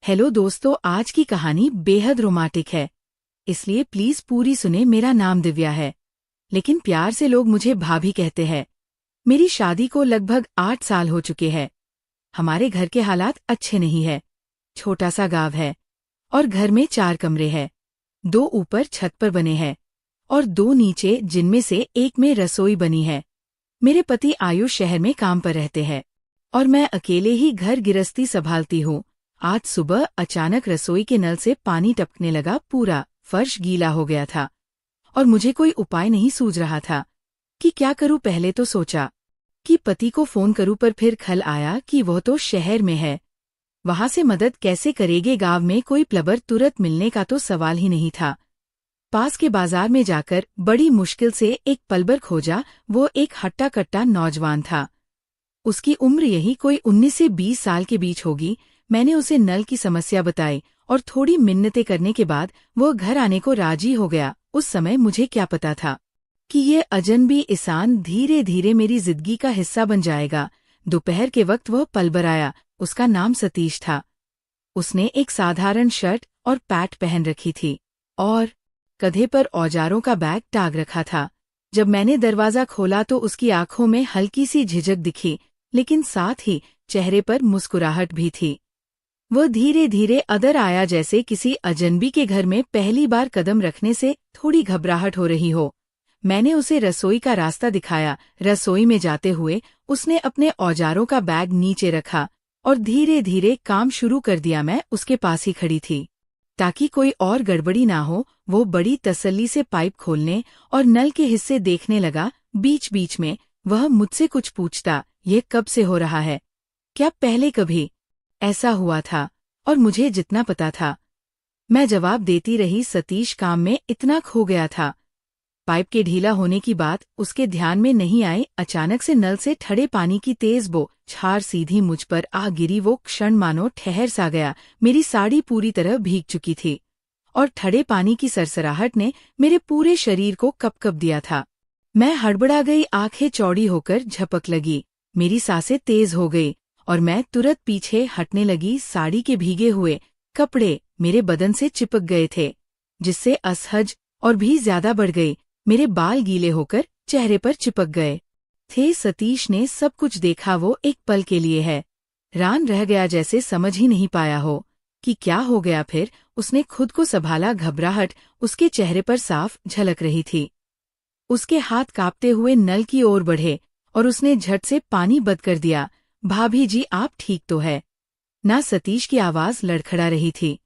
Hello दोस्तों, आज की कहानी बेहद रोमांटिक है, इसलिए प्लीज पूरी सुने। मेरा नाम दिव्या है, लेकिन प्यार से लोग मुझे भाभी कहते हैं। मेरी शादी को लगभग 8 साल हो चुके हैं। हमारे घर के हालात अच्छे नहीं है। छोटा सा गांव है और घर में 4 कमरे हैं। 2 ऊपर छत पर बने हैं और 2 नीचे, जिनमें से एक में रसोई बनी है। मेरे पति आयुष शहर में काम पर रहते हैं और मैं अकेले ही घर गृहस्थी संभालती हूँ। आज सुबह अचानक रसोई के नल से पानी टपकने लगा। पूरा फर्श गीला हो गया था और मुझे कोई उपाय नहीं सूझ रहा था कि क्या करूं। पहले तो सोचा कि पति को फोन करूं, पर फिर ख्याल आया कि वह तो शहर में है, वहां से मदद कैसे करेंगे। गांव में कोई प्लम्बर तुरंत मिलने का तो सवाल ही नहीं था। पास के बाजार में जाकर बड़ी मुश्किल से एक प्लम्बर खोजा। वो एक हट्टा कट्टा नौजवान था। उसकी उम्र यही कोई 19 से 20 साल के बीच होगी। मैंने उसे नल की समस्या बताई और थोड़ी मिन्नतें करने के बाद वो घर आने को राजी हो गया। उस समय मुझे क्या पता था कि ये अजनबी इंसान धीरे धीरे मेरी जिंदगी का हिस्सा बन जाएगा। दोपहर के वक्त वह प्लम्बर आया। उसका नाम सतीश था। उसने एक साधारण शर्ट और पैंट पहन रखी थी और कंधे पर औजारों का बैग टांग रखा था। जब मैंने दरवाजा खोला तो उसकी आंखों में हल्की सी झिझक दिखी, लेकिन साथ ही चेहरे पर मुस्कुराहट भी थी। वह धीरे धीरे अंदर आया, जैसे किसी अजनबी के घर में पहली बार कदम रखने से थोड़ी घबराहट हो रही हो। मैंने उसे रसोई का रास्ता दिखाया। रसोई में जाते हुए उसने अपने औजारों का बैग नीचे रखा और धीरे धीरे काम शुरू कर दिया। मैं उसके पास ही खड़ी थी ताकि कोई और गड़बड़ी ना हो। वो बड़ी तसल्ली से पाइप खोलने और नल के हिस्से देखने लगा। बीच बीच में वह मुझसे कुछ पूछता, ये कब से हो रहा है? क्या पहले कभी ऐसा हुआ था? और मुझे जितना पता था मैं जवाब देती रही। सतीश काम में इतना खो गया था। पाइप के ढीला होने की बात उसके ध्यान में नहीं आई। अचानक से नल से ठंडे पानी की तेज बौछार सीधी मुझ पर आ गिरी। वो क्षण मानो ठहर सा गया। मेरी साड़ी पूरी तरह भीग चुकी थी और ठंडे पानी की सरसराहट ने मेरे पूरे शरीर को कपकप दिया था। मैं हड़बड़ा गई, आंखें चौड़ी होकर झपक लगी। मेरी सांसें तेज हो गई और मैं तुरंत पीछे हटने लगी। साड़ी के भीगे हुए कपड़े मेरे बदन से चिपक गए थे, जिससे असहज और भी ज्यादा बढ़ गई। मेरे बाल गीले होकर चेहरे पर चिपक गए थे। सतीश ने सब कुछ देखा। वो एक पल के लिए हैरान रह गया, जैसे समझ ही नहीं पाया हो कि क्या हो गया। फिर उसने खुद को संभाला। घबराहट उसके चेहरे पर साफ झलक रही थी। उसके हाथ कांपते हुए नल की ओर बढ़े और उसने झट से पानी बंद कर दिया। भाभी जी, आप ठीक तो है ना? सतीश की आवाज लड़खड़ा रही थी।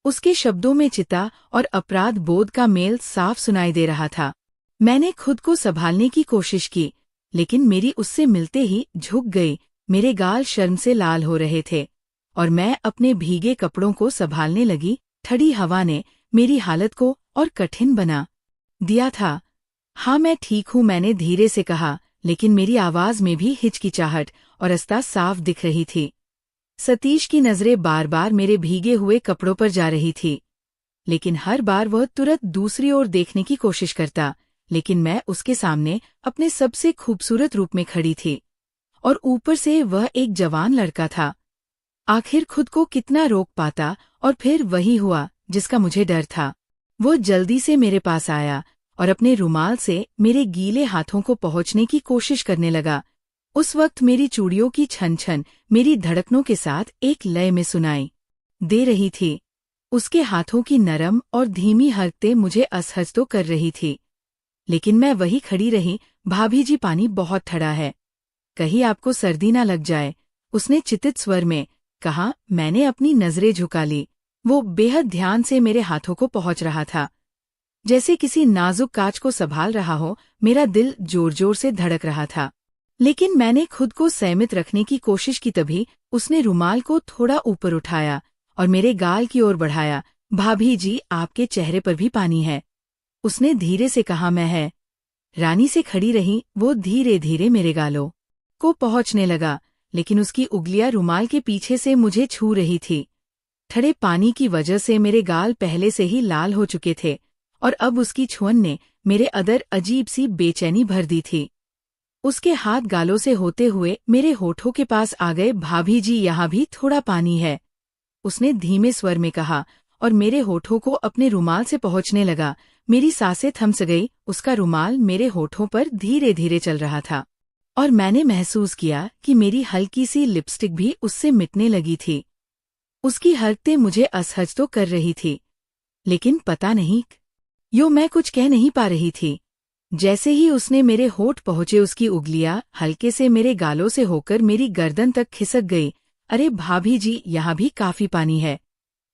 उसके शब्दों में चिता और अपराध बोध का मेल साफ सुनाई दे रहा था। मैंने खुद को संभालने की कोशिश की, लेकिन मेरी उससे मिलते ही झुक गई। मेरे गाल शर्म से लाल हो रहे थे और मैं अपने भीगे कपड़ों को संभालने लगी। ठंडी हवा ने मेरी हालत को और कठिन बना दिया था। हाँ, मैं ठीक हूँ, मैंने धीरे से कहा, लेकिन मेरी आवाज में भी हिचकिचाहट और अस्ता साफ दिख रही थी। सतीश की नजरें बार बार मेरे भीगे हुए कपड़ों पर जा रही थी, लेकिन हर बार वह तुरंत दूसरी ओर देखने की कोशिश करता। लेकिन मैं उसके सामने अपने सबसे खूबसूरत रूप में खड़ी थी और ऊपर से वह एक जवान लड़का था। आखिर खुद को कितना रोक पाता? और फिर वही हुआ जिसका मुझे डर था। वो जल्दी से मेरे पास आया और अपने रुमाल से मेरे गीले हाथों को पोंछने की कोशिश करने लगा। उस वक्त मेरी चूड़ियों की छन छन मेरी धड़कनों के साथ एक लय में सुनाई दे रही थी। उसके हाथों की नरम और धीमी हरकतें मुझे असहज तो कर रही थी, लेकिन मैं वही खड़ी रही। भाभी जी, पानी बहुत ठंडा है, कहीं आपको सर्दी ना लग जाए, उसने चितित स्वर में कहा। मैंने अपनी नजरें झुका ली। वो बेहद ध्यान से मेरे हाथों को पोंछ रहा था, जैसे किसी नाजुक कांच को संभाल रहा हो। मेरा दिल जोर जोर से धड़क रहा था, लेकिन मैंने खुद को संयमित रखने की कोशिश की। तभी उसने रुमाल को थोड़ा ऊपर उठाया और मेरे गाल की ओर बढ़ाया। भाभी जी, आपके चेहरे पर भी पानी है, उसने धीरे से कहा। मैं है रानी से खड़ी रही। वो धीरे धीरे मेरे गालों को पहुंचने लगा, लेकिन उसकी उंगलियां रुमाल के पीछे से मुझे छू रही थी। ठंडे पानी की वजह से मेरे गाल पहले से ही लाल हो चुके थे और अब उसकी छुअन ने मेरे अंदर अजीब सी बेचैनी भर दी थी। उसके हाथ गालों से होते हुए मेरे होठों के पास आ गए। भाभी जी, यहाँ भी थोड़ा पानी है, उसने धीमे स्वर में कहा, और मेरे होठों को अपने रुमाल से पहुंचने लगा। मेरी सांसें थम गई। उसका रुमाल मेरे होठों पर धीरे धीरे चल रहा था, और मैंने महसूस किया कि मेरी हल्की सी लिपस्टिक भी उससे मिटने लगी थी। उसकी हरकतें मुझे असहज तो कर रही थी, लेकिन पता नहीं मैं कुछ कह नहीं पा रही थी। जैसे ही उसने मेरे होठ पहुंचे, उसकी उंगलियां हल्के से मेरे गालों से होकर मेरी गर्दन तक खिसक गई। अरे भाभी जी, यहाँ भी काफी पानी है,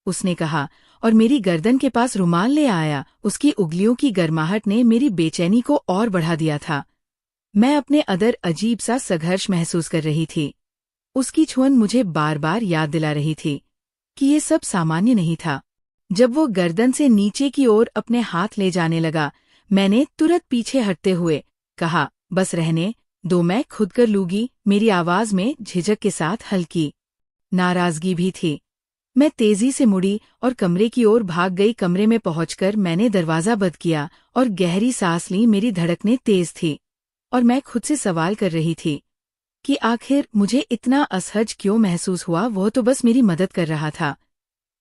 उसने कहा, और मेरी गर्दन के पास रुमाल ले आया। उसकी उंगलियों की गर्माहट ने मेरी बेचैनी को और बढ़ा दिया था। मैं अपने अंदर अजीब सा संघर्ष महसूस कर रही थी। उसकी छुअन मुझे बार बार याद दिला रही थी कि ये सब सामान्य नहीं था। जब वो गर्दन से नीचे की ओर अपने हाथ ले जाने लगा, मैंने तुरंत पीछे हटते हुए कहा, बस रहने दो, मैं खुद कर लूंगी। मेरी आवाज में झिझक के साथ हल्की नाराजगी भी थी। मैं तेजी से मुड़ी और कमरे की ओर भाग गई। कमरे में पहुंचकर मैंने दरवाजा बंद किया और गहरी सांस ली। मेरी धड़कनें तेज थी, और मैं खुद से सवाल कर रही थी कि आखिर मुझे इतना असहज क्यों महसूस हुआ। वो तो बस मेरी मदद कर रहा था,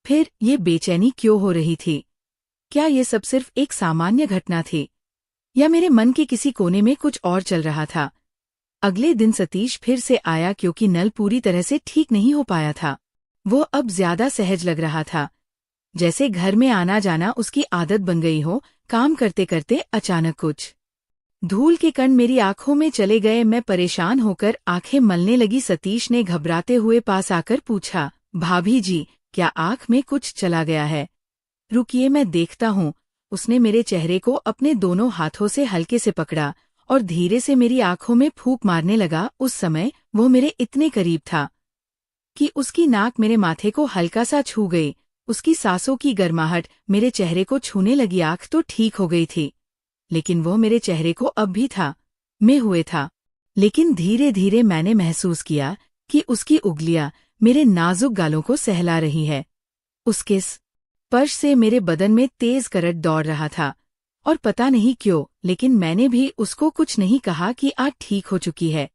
फिर ये बेचैनी क्यों हो रही थी? क्या ये सब सिर्फ एक सामान्य घटना थी, या मेरे मन के किसी कोने में कुछ और चल रहा था? अगले दिन सतीश फिर से आया, क्योंकि नल पूरी तरह से ठीक नहीं हो पाया था। वो अब ज्यादा सहज लग रहा था, जैसे घर में आना जाना उसकी आदत बन गई हो। काम करते करते अचानक कुछ धूल के कण मेरी आंखों में चले गए। मैं परेशान होकर आंखें मलने लगी। सतीश ने घबराते हुए पास आकर पूछा, भाभी जी, क्या आंख में कुछ चला गया है? रुकिए, मैं देखता हूँ। उसने मेरे चेहरे को अपने दोनों हाथों से हल्के से पकड़ा और धीरे से मेरी आंखों में फूंक मारने लगा। उस समय वो मेरे इतने करीब था कि उसकी नाक मेरे माथे को हल्का सा छू गई। उसकी सांसों की गर्माहट मेरे चेहरे को छूने लगी। आंख तो ठीक हो गई थी, लेकिन वो मेरे चेहरे को अब भी था में हुए था। लेकिन धीरे धीरे मैंने महसूस किया कि उसकी उंगलियां मेरे नाजुक गालों को सहला रही है। उसके स्पर्श से मेरे बदन में तेज करंट दौड़ रहा था, और पता नहीं क्यों, लेकिन मैंने भी उसको कुछ नहीं कहा कि आज ठीक हो चुकी है।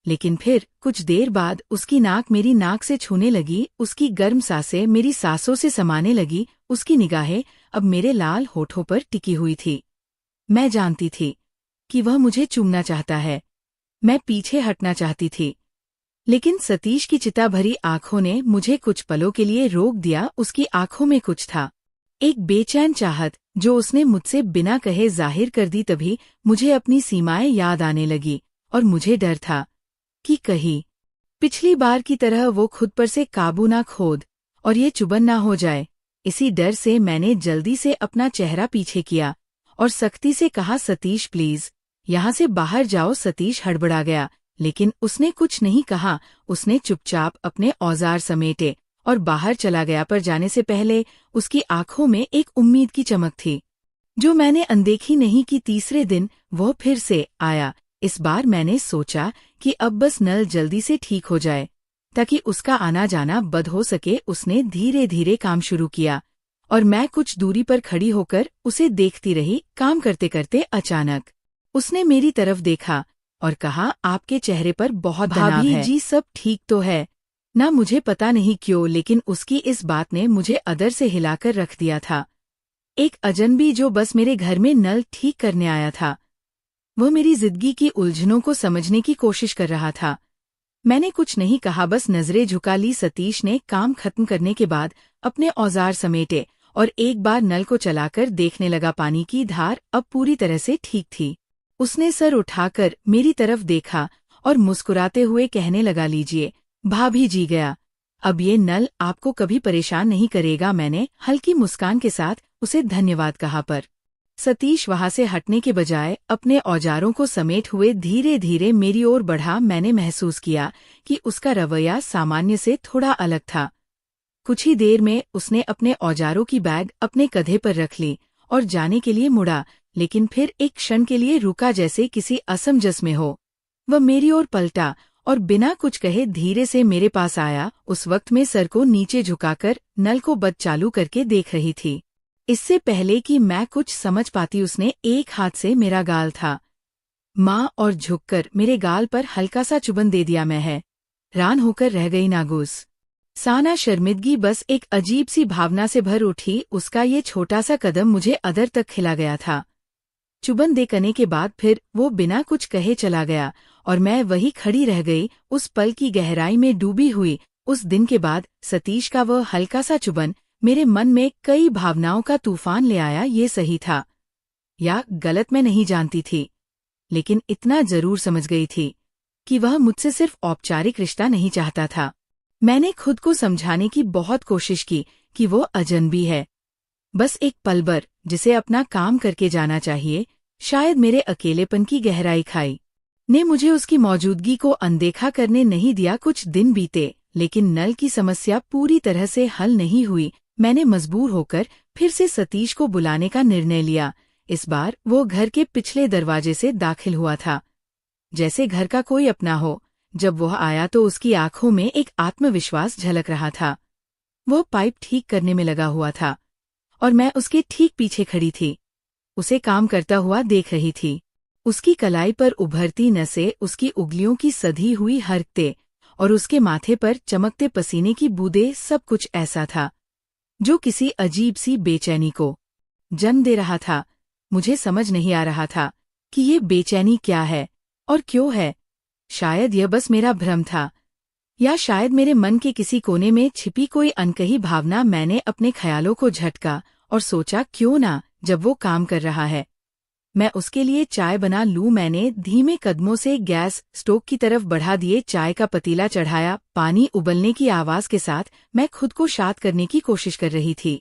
लेकिन फिर कुछ देर बाद उसकी नाक मेरी नाक से छूने लगी। उसकी गर्म सांसें मेरी सांसों से समाने लगी। उसकी निगाहें अब मेरे लाल होठों पर टिकी हुई थी। मैं जानती थी कि वह मुझे चूमना चाहता है। मैं पीछे हटना चाहती थी, लेकिन सतीश की चिता भरी आंखों ने मुझे कुछ पलों के लिए रोक दिया। उसकी आंखों में कुछ था, एक बेचैन चाहत जो उसने मुझसे बिना कहे जाहिर कर दी। तभी मुझे अपनी सीमाएं याद आने लगी, और मुझे डर था कि कहीं पिछली बार की तरह वो खुद पर से काबू ना खोद और ये चुभन ना हो जाए। इसी डर से मैंने जल्दी से अपना चेहरा पीछे किया और सख्ती से कहा, सतीश प्लीज यहाँ से बाहर जाओ। सतीश हड़बड़ा गया, लेकिन उसने कुछ नहीं कहा। उसने चुपचाप अपने औजार समेटे और बाहर चला गया। पर जाने से पहले उसकी आंखों में एक उम्मीद की चमक थी, जो मैंने अनदेखी नहीं की। तीसरे दिन वो फिर से आया। इस बार मैंने सोचा कि अब बस नल जल्दी से ठीक हो जाए, ताकि उसका आना जाना बंद हो सके। उसने धीरे धीरे काम शुरू किया, और मैं कुछ दूरी पर खड़ी होकर उसे देखती रही। काम करते करते अचानक उसने मेरी तरफ देखा और कहा, आपके चेहरे पर बहुत तनाव है। भाभी जी, सब ठीक तो है ना? मुझे पता नहीं क्यों, लेकिन उसकी इस बात ने मुझे अंदर से हिलाकर रख दिया था। एक अजनबी जो बस मेरे घर में नल ठीक करने आया था, वह मेरी जिंदगी की उलझनों को समझने की कोशिश कर रहा था। मैंने कुछ नहीं कहा, बस नजरें झुका ली। सतीश ने काम खत्म करने के बाद अपने औजार समेटे और एक बार नल को चलाकर देखने लगा। पानी की धार अब पूरी तरह से ठीक थी। उसने सर उठाकर मेरी तरफ देखा और मुस्कुराते हुए कहने लगा, लीजिए भाभी जी गया, अब ये नल आपको कभी परेशान नहीं करेगा। मैंने हल्की मुस्कान के साथ उसे धन्यवाद कहा, पर सतीश वहां से हटने के बजाय अपने औजारों को समेट हुए धीरे धीरे मेरी ओर बढ़ा। मैंने महसूस किया कि उसका रवैया सामान्य से थोड़ा अलग था। कुछ ही देर में उसने अपने औजारों की बैग अपने कंधे पर रख ली और जाने के लिए मुड़ा, लेकिन फिर एक क्षण के लिए रुका, जैसे किसी असमंजस में हो। वह मेरी ओर पलटा और बिना कुछ कहे धीरे से मेरे पास आया। उस वक्त मैं सर को नीचे झुकाकर नल को बंद चालू करके देख रही थी। इससे पहले कि मैं कुछ समझ पाती, उसने एक हाथ से मेरा गाल था माँ और झुककर मेरे गाल पर हल्का सा चुबन दे दिया। मैं हैरान होकर रह गई। नागुस साना शर्मिंदगी बस एक अजीब सी भावना से भर उठी। उसका ये छोटा सा कदम मुझे अधर तक खिला गया था। चुबन देने के बाद फिर वो बिना कुछ कहे चला गया और मैं वही खड़ी रह गई, उस पल की गहराई में डूबी हुई। उस दिन के बाद सतीश का वह हल्का सा चुबन मेरे मन में कई भावनाओं का तूफान ले आया। ये सही था या गलत मैं नहीं जानती थी, लेकिन इतना जरूर समझ गई थी कि वह मुझसे सिर्फ औपचारिक रिश्ता नहीं चाहता था। मैंने खुद को समझाने की बहुत कोशिश की कि वो अजनबी है, बस एक पल भर जिसे अपना काम करके जाना चाहिए। शायद मेरे अकेलेपन की गहराई खाई ने मुझे उसकी मौजूदगी को अनदेखा करने नहीं दिया। कुछ दिन बीते, लेकिन नल की समस्या पूरी तरह से हल नहीं हुई। मैंने मजबूर होकर फिर से सतीश को बुलाने का निर्णय लिया। इस बार वो घर के पिछले दरवाजे से दाखिल हुआ था, जैसे घर का कोई अपना हो। जब वह आया तो उसकी आंखों में एक आत्मविश्वास झलक रहा था। वह पाइप ठीक करने में लगा हुआ था और मैं उसके ठीक पीछे खड़ी थी, उसे काम करता हुआ देख रही थी। उसकी कलाई पर उभरती नसें, उसकी उंगलियों की सधी हुई हरकतें और उसके माथे पर चमकते पसीने की बूंदें, सब कुछ ऐसा था जो किसी अजीब सी बेचैनी को जन्म दे रहा था। मुझे समझ नहीं आ रहा था कि ये बेचैनी क्या है और क्यों है। शायद यह बस मेरा भ्रम था, या शायद मेरे मन के किसी कोने में छिपी कोई अनकही भावना। मैंने अपने ख्यालों को झटका और सोचा, क्यों ना जब वो काम कर रहा है मैं उसके लिए चाय बना लूं। मैंने धीमे कदमों से गैस स्टोव की तरफ बढ़ा दिए, चाय का पतीला चढ़ाया। पानी उबलने की आवाज के साथ मैं खुद को शांत करने की कोशिश कर रही थी।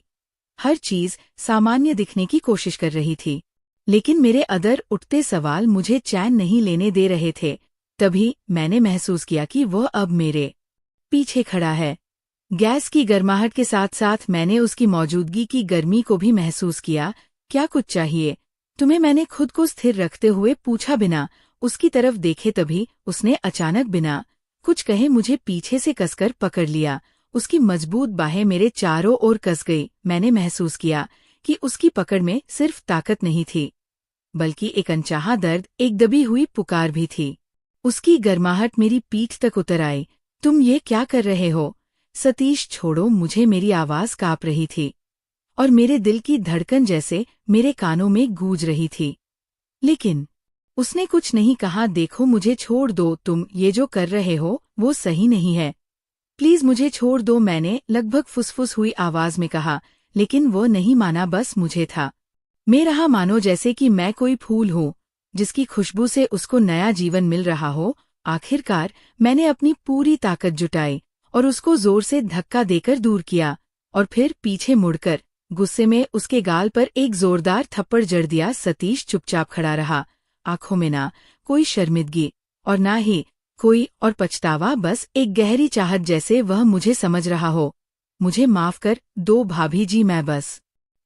हर चीज सामान्य दिखने की कोशिश कर रही थी, लेकिन मेरे अदर उठते सवाल मुझे चैन नहीं लेने दे रहे थे। तभी मैंने महसूस किया कि वह अब मेरे पीछे खड़ा है। गैस की गर्माहट के साथ साथ मैंने उसकी मौजूदगी की गर्मी को भी महसूस किया। क्या कुछ चाहिए तुम्हें? मैंने खुद को स्थिर रखते हुए पूछा, बिना उसकी तरफ देखे। तभी उसने अचानक बिना कुछ कहे मुझे पीछे से कसकर पकड़ लिया। उसकी मजबूत बाहें मेरे चारों ओर कस गई। मैंने महसूस किया कि उसकी पकड़ में सिर्फ ताकत नहीं थी, बल्कि एक अनचाहा दर्द, एक दबी हुई पुकार भी थी। उसकी गर्माहट मेरी पीठ तक उतर आई। तुम ये क्या कर रहे हो सतीश? छोड़ो मुझे। मेरी आवाज कांप रही थी और मेरे दिल की धड़कन जैसे मेरे कानों में गूंज रही थी, लेकिन उसने कुछ नहीं कहा। देखो मुझे छोड़ दो, तुम ये जो कर रहे हो वो सही नहीं है, प्लीज मुझे छोड़ दो, मैंने लगभग फुसफुस हुई आवाज में कहा। लेकिन वो नहीं माना, बस मुझे था मैं रहा मानो जैसे कि मैं कोई फूल हूँ जिसकी खुशबू से उसको नया जीवन मिल रहा हो। आखिरकार मैंने अपनी पूरी ताकत जुटाई और उसको जोर से धक्का देकर दूर किया और फिर पीछे मुड़कर गुस्से में उसके गाल पर एक जोरदार थप्पड़ जड़ दिया। सतीश चुपचाप खड़ा रहा, आंखों में ना कोई शर्मिंदगी और ना ही कोई और पछतावा, बस एक गहरी चाहत, जैसे वह मुझे समझ रहा हो। मुझे माफ कर दो भाभी जी,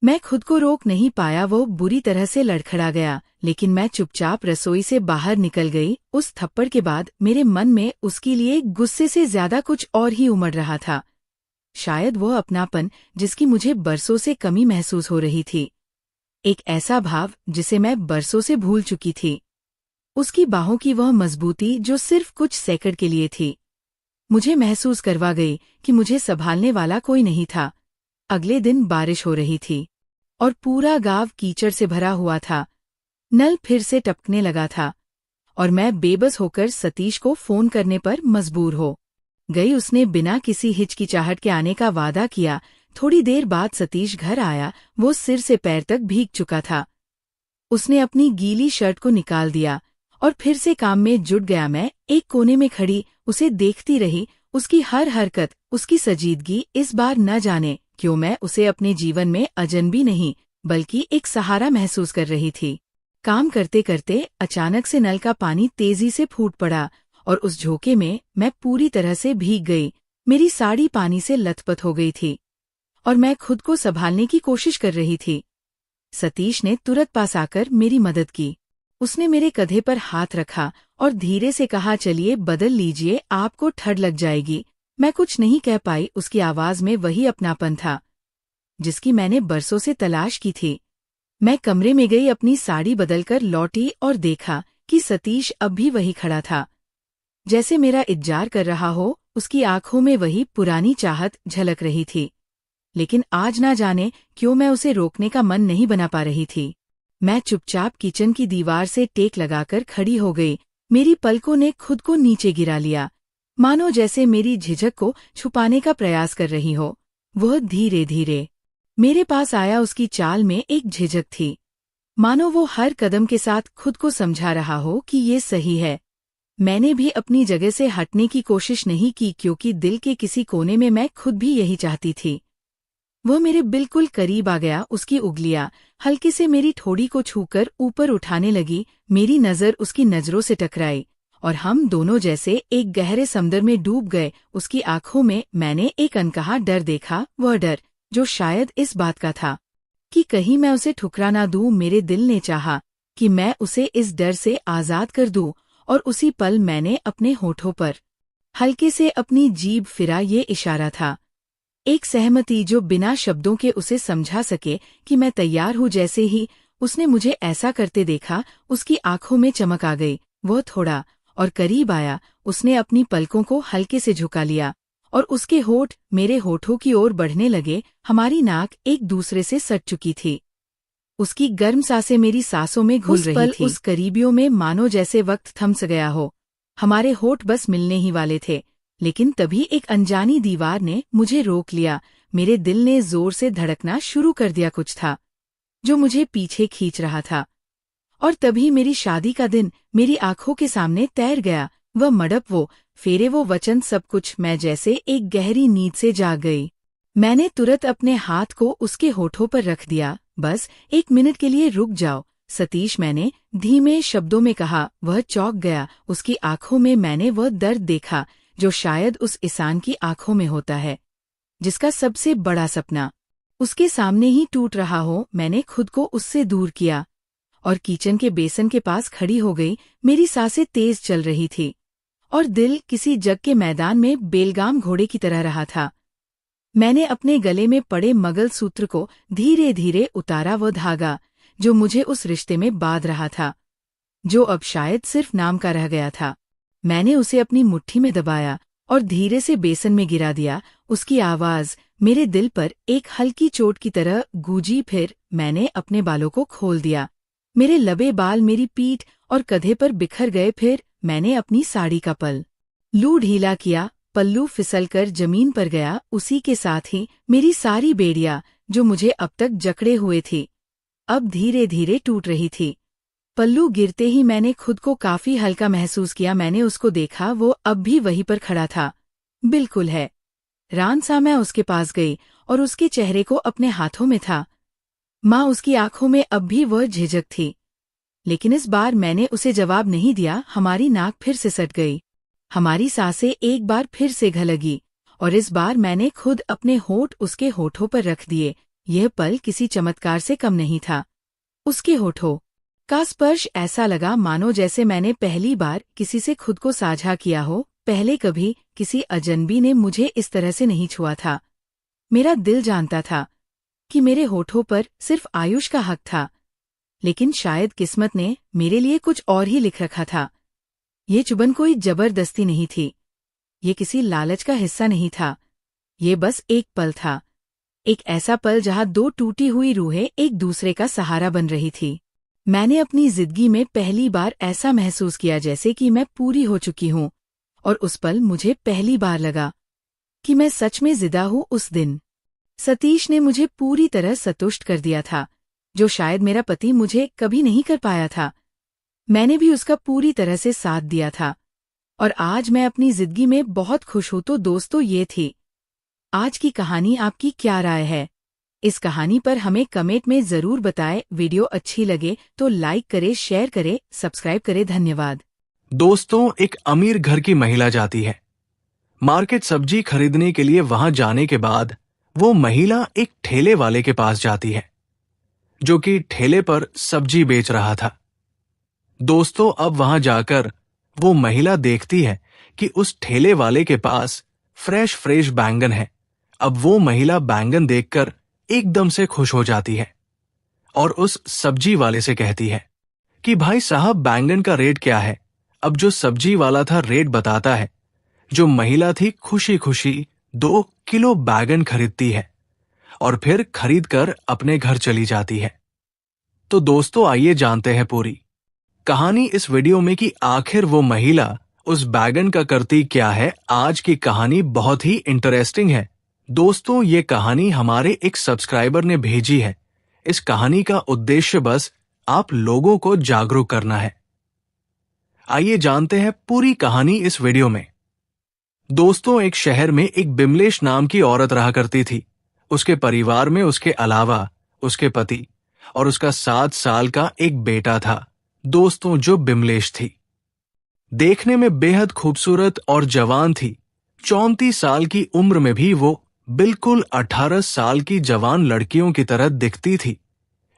मैं खुद को रोक नहीं पाया। वो बुरी तरह से लड़खड़ा गया, लेकिन मैं चुपचाप रसोई से बाहर निकल गई। उस थप्पड़ के बाद मेरे मन में उसके लिए गुस्से से ज्यादा कुछ और ही उमड़ रहा था। शायद वो अपनापन जिसकी मुझे बरसों से कमी महसूस हो रही थी, एक ऐसा भाव जिसे मैं बरसों से भूल चुकी थी। उसकी बाहों की वह मजबूती जो सिर्फ कुछ सेकंड के लिए थी, मुझे महसूस करवा गई कि मुझे संभालने वाला कोई नहीं था। अगले दिन बारिश हो रही थी और पूरा गांव कीचड़ से भरा हुआ था। नल फिर से टपकने लगा था और मैं बेबस होकर सतीश को फोन करने पर मजबूर हो गई। उसने बिना किसी हिचकिचाहट के आने का वादा किया। थोड़ी देर बाद सतीश घर आया। वो सिर से पैर तक भीग चुका था। उसने अपनी गीली शर्ट को निकाल दिया और फिर से काम में जुट गया। मैं एक कोने में खड़ी उसे देखती रही। उसकी हर हरकत, उसकी संजीदगी। इस बार न जाने क्यों मैं उसे अपने जीवन में अजनबी नहीं बल्कि एक सहारा महसूस कर रही थी। काम करते करते अचानक से नल का पानी तेजी से फूट पड़ा और उस झोंके में मैं पूरी तरह से भीग गई। मेरी साड़ी पानी से लथपथ हो गई थी और मैं खुद को संभालने की कोशिश कर रही थी। सतीश ने तुरंत पास आकर मेरी मदद की। उसने मेरे कंधे पर हाथ रखा और धीरे से कहा, चलिए बदल लीजिए, आपको ठंड लग जाएगी। मैं कुछ नहीं कह पाई। उसकी आवाज में वही अपनापन था जिसकी मैंने बरसों से तलाश की थी। मैं कमरे में गई, अपनी साड़ी बदलकर लौटी और देखा कि सतीश अब भी वही खड़ा था, जैसे मेरा इंतजार कर रहा हो। उसकी आंखों में वही पुरानी चाहत झलक रही थी। लेकिन आज ना जाने क्यों मैं उसे रोकने का मन नहीं बना पा रही थी। मैं चुपचाप किचन की दीवार से टेक लगाकर खड़ी हो गई। मेरी पलकों ने खुद को नीचे गिरा लिया, मानो जैसे मेरी झिझक को छुपाने का प्रयास कर रही हो। वह धीरे धीरे मेरे पास आया। उसकी चाल में एक झिझक थी, मानो वो हर कदम के साथ खुद को समझा रहा हो कि ये सही है। मैंने भी अपनी जगह से हटने की कोशिश नहीं की, क्योंकि दिल के किसी कोने में मैं खुद भी यही चाहती थी। वह मेरे बिल्कुल करीब आ गया। उसकी उंगलियां हल्के से मेरी ठोड़ी को छूकर ऊपर उठाने लगी। मेरी नजर उसकी नजरों से टकराई और हम दोनों जैसे एक गहरे समुद्र में डूब गए। उसकी आंखों में मैंने एक अनकहा डर देखा, वह डर जो शायद इस बात का था कि कहीं मैं उसे ठुकरा ना दूं। मेरे दिल ने चाहा कि मैं उसे इस डर से आजाद कर दूं, और उसी पल मैंने अपने होठों पर हल्के से अपनी जीभ फिरा। ये इशारा था, एक सहमति जो बिना शब्दों के उसे समझा सके कि मैं तैयार हूं। जैसे ही उसने मुझे ऐसा करते देखा, उसकी आंखों में चमक आ गई। वह थोड़ा और करीब आया। उसने अपनी पलकों को हल्के से झुका लिया और उसके होठ मेरे होठों की ओर बढ़ने लगे। हमारी नाक एक दूसरे से सट चुकी थी। उसकी गर्म सांसें मेरी सांसों में घुल रही थी। उस करीबियों में मानो जैसे वक्त थम स गया हो। हमारे होठ बस मिलने ही वाले थे, लेकिन तभी एक अनजानी दीवार ने मुझे रोक लिया। मेरे दिल ने जोर से धड़कना शुरू कर दिया। कुछ था जो मुझे पीछे खींच रहा था। और तभी मेरी शादी का दिन मेरी आंखों के सामने तैर गया। वह मड़प, वो फेरे, वो वचन, सब कुछ। मैं जैसे एक गहरी नींद से जाग गई। मैंने तुरंत अपने हाथ को उसके होठों पर रख दिया। बस 1 मिनट के लिए रुक जाओ सतीश, मैंने धीमे शब्दों में कहा। वह चौंक गया। उसकी आंखों में मैंने वह दर्द देखा जो शायद उस इंसान की आंखों में होता है जिसका सबसे बड़ा सपना उसके सामने ही टूट रहा हो। मैंने खुद को उससे दूर किया और किचन के बेसन के पास खड़ी हो गई। मेरी सांसें तेज चल रही थी और दिल किसी जग के मैदान में बेलगाम घोड़े की तरह रहा था। मैंने अपने गले में पड़े मंगलसूत्र को धीरे धीरे उतारा। वो धागा जो मुझे उस रिश्ते में बांध रहा था, जो अब शायद सिर्फ नाम का रह गया था। मैंने उसे अपनी मुट्ठी में दबाया और धीरे से बेसन में गिरा दिया। उसकी आवाज मेरे दिल पर एक हल्की चोट की तरह गूंजी। फिर मैंने अपने बालों को खोल दिया। मेरे लंबे बाल मेरी पीठ और कंधे पर बिखर गए। फिर मैंने अपनी साड़ी का पल्लू ढीला किया। पल्लू फिसलकर जमीन पर गया। उसी के साथ ही मेरी सारी बेड़ियां जो मुझे अब तक जकड़े हुए थी, अब धीरे धीरे टूट रही थी। पल्लू गिरते ही मैंने खुद को काफी हल्का महसूस किया। मैंने उसको देखा, वो अब भी वहीं पर खड़ा था, बिल्कुल है रान सा। मैं उसके पास गई और उसके चेहरे को अपने हाथों में था। माँ, उसकी आंखों में अब भी वह झिझक थी, लेकिन इस बार मैंने उसे जवाब नहीं दिया। हमारी नाक फिर से सट गई, हमारी सांसें एक बार फिर से घलगी और इस बार मैंने खुद अपने होठ उसके होठों पर रख दिए। यह पल किसी चमत्कार से कम नहीं था। उसके होठों का स्पर्श ऐसा लगा मानो जैसे मैंने पहली बार किसी से खुद को साझा किया हो। पहले कभी किसी अजनबी ने मुझे इस तरह से नहीं छुआ था। मेरा दिल जानता था कि मेरे होठों पर सिर्फ आयुष का हक था, लेकिन शायद किस्मत ने मेरे लिए कुछ और ही लिख रखा था। ये चुभन कोई जबरदस्ती नहीं थी, ये किसी लालच का हिस्सा नहीं था। ये बस एक पल था, एक ऐसा पल जहां 2 टूटी हुई रूहें एक दूसरे का सहारा बन रही थी। मैंने अपनी जिंदगी में पहली बार ऐसा महसूस किया जैसे कि मैं पूरी हो चुकी हूं, और उस पल मुझे पहली बार लगा कि मैं सच में जिंदा हूं। उस दिन सतीश ने मुझे पूरी तरह संतुष्ट कर दिया था, जो शायद मेरा पति मुझे कभी नहीं कर पाया था। मैंने भी उसका पूरी तरह से साथ दिया था और आज मैं अपनी जिंदगी में बहुत खुश हूं। तो दोस्तों, ये थी आज की कहानी। आपकी क्या राय है इस कहानी पर? हमें कमेंट में जरूर बताएं। वीडियो अच्छी लगे तो लाइक करें, शेयर करें, सब्सक्राइब करें। धन्यवाद। दोस्तों, एक अमीर घर की महिला जाती है मार्केट सब्जी खरीदने के लिए। वहां जाने के बाद वो महिला एक ठेले वाले के पास जाती है जो कि ठेले पर सब्जी बेच रहा था। दोस्तों, अब वहां जाकर वो महिला देखती है कि उस ठेले वाले के पास फ्रेश बैंगन है। अब वो महिला बैंगन देखकर एकदम से खुश हो जाती है और उस सब्जी वाले से कहती है कि भाई साहब, बैंगन का रेट क्या है? अब जो सब्जी वाला था रेट बताता है, जो महिला थी खुशी खुशी 2 किलो बैगन खरीदती है और फिर खरीद कर अपने घर चली जाती है। तो दोस्तों आइए जानते हैं पूरी कहानी इस वीडियो में कि आखिर वो महिला उस बैगन का करती क्या है। आज की कहानी बहुत ही इंटरेस्टिंग है। दोस्तों ये कहानी हमारे एक सब्सक्राइबर ने भेजी है। इस कहानी का उद्देश्य बस आप लोगों को जागरूक करना है। आइए जानते हैं पूरी कहानी इस वीडियो में। दोस्तों एक शहर में एक बिमलेश नाम की औरत रहा करती थी। उसके परिवार में उसके अलावा उसके पति और उसका 7 साल का एक बेटा था। दोस्तों जो बिमलेश थी देखने में बेहद खूबसूरत और जवान थी। 34 साल की उम्र में भी वो बिल्कुल 18 साल की जवान लड़कियों की तरह दिखती थी,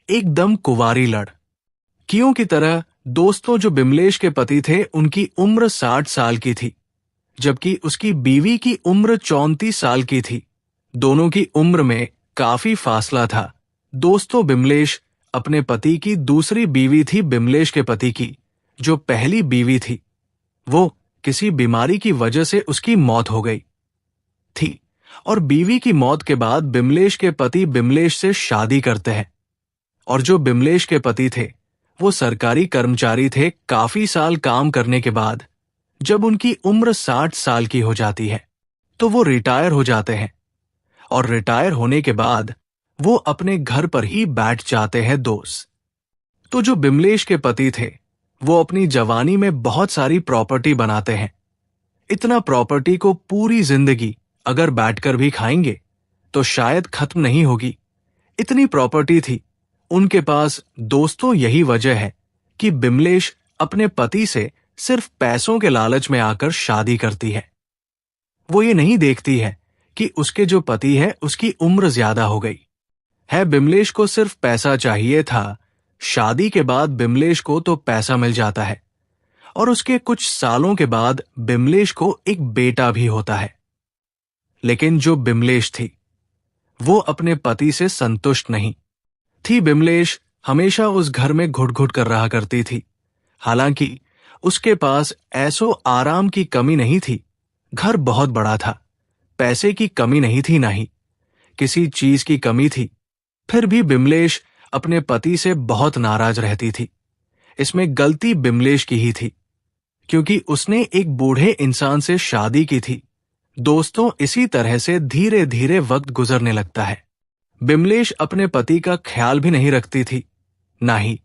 एकदम कुंवारी लड़कियों की तरह। दोस्तों जो बिमलेश के पति थे उनकी उम्र 60 साल की थी, जबकि उसकी बीवी की उम्र 34 साल की थी। दोनों की उम्र में काफी फासला था। दोस्तों बिमलेश अपने पति की दूसरी बीवी थी। बिमलेश के पति की जो पहली बीवी थी वो किसी बीमारी की वजह से उसकी मौत हो गई थी और बीवी की मौत के बाद बिमलेश के पति बिमलेश से शादी करते हैं। और जो बिमलेश के पति थे वो सरकारी कर्मचारी थे। काफी साल काम करने के बाद जब उनकी उम्र 60 साल की हो जाती है तो वो रिटायर हो जाते हैं और रिटायर होने के बाद वो अपने घर पर ही बैठ जाते हैं। दोस्त तो जो बिमलेश के पति थे वो अपनी जवानी में बहुत सारी प्रॉपर्टी बनाते हैं। इतना प्रॉपर्टी को पूरी जिंदगी अगर बैठकर भी खाएंगे तो शायद खत्म नहीं होगी, इतनी प्रॉपर्टी थी उनके पास। दोस्तों यही वजह है कि बिमलेश अपने पति से सिर्फ पैसों के लालच में आकर शादी करती है। वो ये नहीं देखती है कि उसके जो पति है उसकी उम्र ज्यादा हो गई है। बिमलेश को सिर्फ पैसा चाहिए था। शादी के बाद बिमलेश को तो पैसा मिल जाता है और उसके कुछ सालों के बाद बिमलेश को एक बेटा भी होता है। लेकिन जो बिमलेश थी वो अपने पति से संतुष्ट नहीं थी। बिमलेश हमेशा उस घर में घुट घुट कर रहा करती थी। हालांकि उसके पास ऐसो आराम की कमी नहीं थी। घर बहुत बड़ा था, पैसे की कमी नहीं थी, ना ही किसी चीज की कमी थी। फिर भी बिमलेश अपने पति से बहुत नाराज रहती थी। इसमें गलती बिमलेश की ही थी क्योंकि उसने एक बूढ़े इंसान से शादी की थी। दोस्तों इसी तरह से धीरे धीरे वक्त गुजरने लगता है। बिमलेश अपने पति का ख्याल भी नहीं रखती थी, ना ही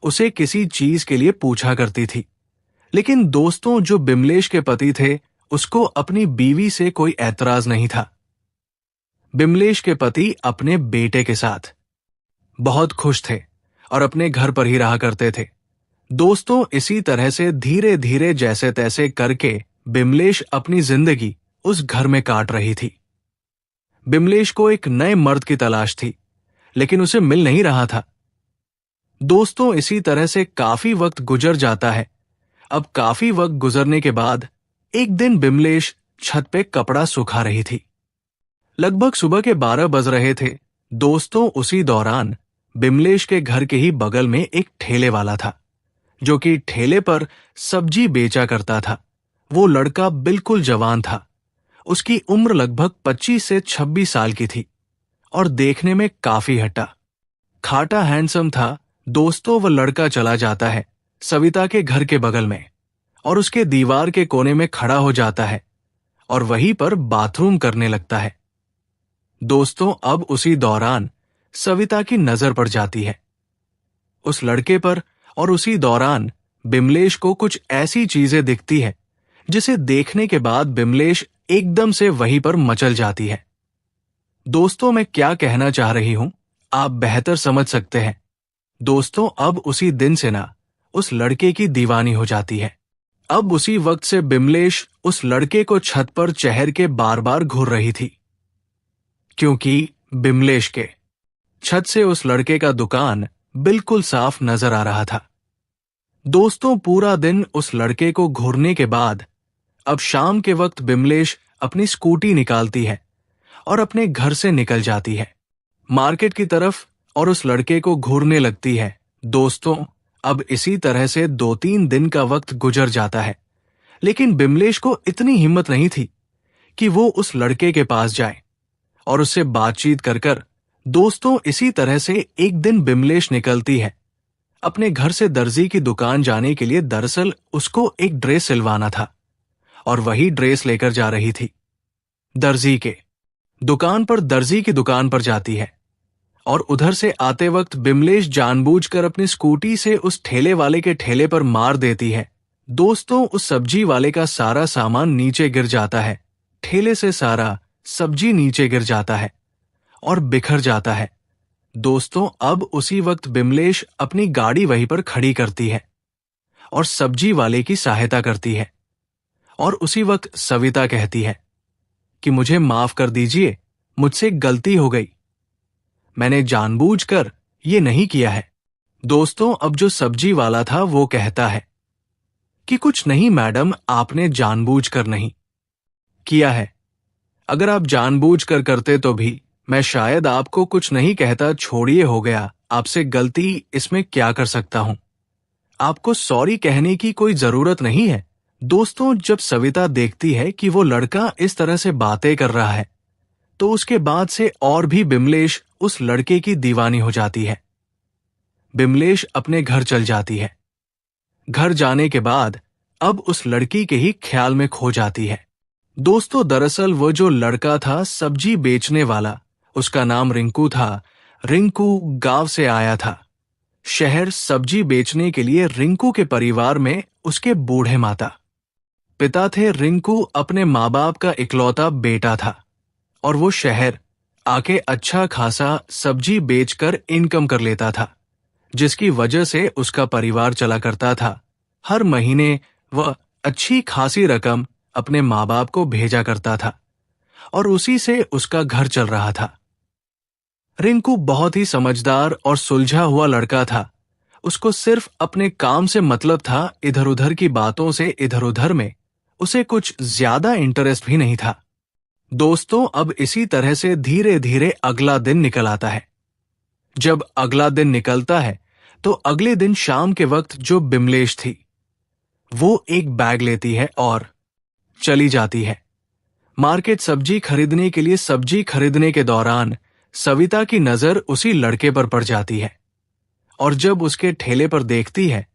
उसे किसी चीज के लिए पूछा करती थी। लेकिन दोस्तों जो बिमलेश के पति थे उसको अपनी बीवी से कोई ऐतराज नहीं था। बिमलेश के पति अपने बेटे के साथ बहुत खुश थे और अपने घर पर ही रहा करते थे। दोस्तों इसी तरह से धीरे धीरे जैसे तैसे करके बिमलेश अपनी जिंदगी उस घर में काट रही थी। बिमलेश को एक नए मर्द की तलाश थी लेकिन उसे मिल नहीं रहा था। दोस्तों इसी तरह से काफी वक्त गुजर जाता है। अब काफी वक्त गुजरने के बाद एक दिन बिमलेश छत पे कपड़ा सुखा रही थी। लगभग सुबह के 12 बज रहे थे। दोस्तों उसी दौरान बिमलेश के घर के ही बगल में एक ठेले वाला था जो कि ठेले पर सब्जी बेचा करता था। वो लड़का बिल्कुल जवान था। उसकी उम्र लगभग 25 से 26 साल की थी और देखने में काफी हट्टा खाटा हैंडसम था। दोस्तों वो लड़का चला जाता है सविता के घर के बगल में और उसके दीवार के कोने में खड़ा हो जाता है और वहीं पर बाथरूम करने लगता है। दोस्तों अब उसी दौरान सविता की नजर पड़ जाती है उस लड़के पर और उसी दौरान बिमलेश को कुछ ऐसी चीजें दिखती है जिसे देखने के बाद बिमलेश एकदम से वहीं पर मचल जाती है। दोस्तों मैं क्या कहना चाह रही हूं आप बेहतर समझ सकते हैं। दोस्तों अब उसी दिन से ना उस लड़के की दीवानी हो जाती है। अब उसी वक्त से बिमलेश उस लड़के को छत पर चढ़ के बार बार घूर रही थी क्योंकि बिमलेश के छत से उस लड़के का दुकान बिल्कुल साफ नजर आ रहा था। दोस्तों पूरा दिन उस लड़के को घूरने के बाद अब शाम के वक्त बिमलेश अपनी स्कूटी निकालती है और अपने घर से निकल जाती है मार्केट की तरफ और उस लड़के को घूरने लगती है। दोस्तों अब इसी तरह से 2-3 दिन का वक्त गुजर जाता है लेकिन बिमलेश को इतनी हिम्मत नहीं थी कि वो उस लड़के के पास जाए और उससे बातचीत कर कर। दोस्तों, इसी तरह से एक दिन बिमलेश निकलती है अपने घर से दर्जी की दुकान जाने के लिए। दरअसल उसको एक ड्रेस सिलवाना था और वही ड्रेस लेकर जा रही थी। दर्जी की दुकान पर जाती है और उधर से आते वक्त बिमलेश जानबूझकर अपनी स्कूटी से उस ठेले वाले के ठेले पर मार देती है। दोस्तों, उस सब्जी वाले का सारा सामान नीचे गिर जाता है। ठेले से सारा सब्जी नीचे गिर जाता है और बिखर जाता है। दोस्तों, अब उसी वक्त बिमलेश अपनी गाड़ी वहीं पर खड़ी करती है और सब्जी वाले की सहायता करती है। और उसी वक्त सविता कहती है कि मुझे माफ कर दीजिए, मुझसे गलती हो गई, मैंने जानबूझकर ये नहीं किया है। दोस्तों, अब जो सब्जी वाला था वो कहता है कि कुछ नहीं मैडम, आपने जानबूझकर नहीं किया है। अगर आप जानबूझकर करते तो भी मैं शायद आपको कुछ नहीं कहता, छोड़िए, हो गया आपसे गलती, इसमें क्या कर सकता हूं। आपको सॉरी कहने की कोई जरूरत नहीं है। दोस्तों, जब सविता देखती है कि वो लड़का इस तरह से बातें कर रहा है तो उसके बाद से और भी बिमलेश उस लड़के की दीवानी हो जाती है। बिमलेश अपने घर चल जाती है। घर जाने के बाद अब उस लड़की के ही ख्याल में खो जाती है। दोस्तों, दरअसल वो जो लड़का था सब्जी बेचने वाला, उसका नाम रिंकू था। रिंकू गांव से आया था शहर सब्जी बेचने के लिए। रिंकू के परिवार में उसके बूढ़े माता पिता थे। रिंकू अपने माँ बाप का इकलौता बेटा था और वो शहर आके अच्छा खासा सब्जी बेचकर इनकम कर लेता था, जिसकी वजह से उसका परिवार चला करता था। हर महीने वह अच्छी खासी रकम अपने माँ बाप को भेजा करता था और उसी से उसका घर चल रहा था। रिंकू बहुत ही समझदार और सुलझा हुआ लड़का था। उसको सिर्फ अपने काम से मतलब था, इधर उधर की बातों से इधर उधर में उसे कुछ ज्यादा इंटरेस्ट भी नहीं था। दोस्तों, अब इसी तरह से धीरे धीरे अगला दिन निकल आता है। जब अगला दिन निकलता है तो अगले दिन शाम के वक्त जो बिमलेश थी वो एक बैग लेती है और चली जाती है मार्केट सब्जी खरीदने के लिए। सब्जी खरीदने के दौरान सविता की नजर उसी लड़के पर पड़ जाती है और जब उसके ठेले पर देखती है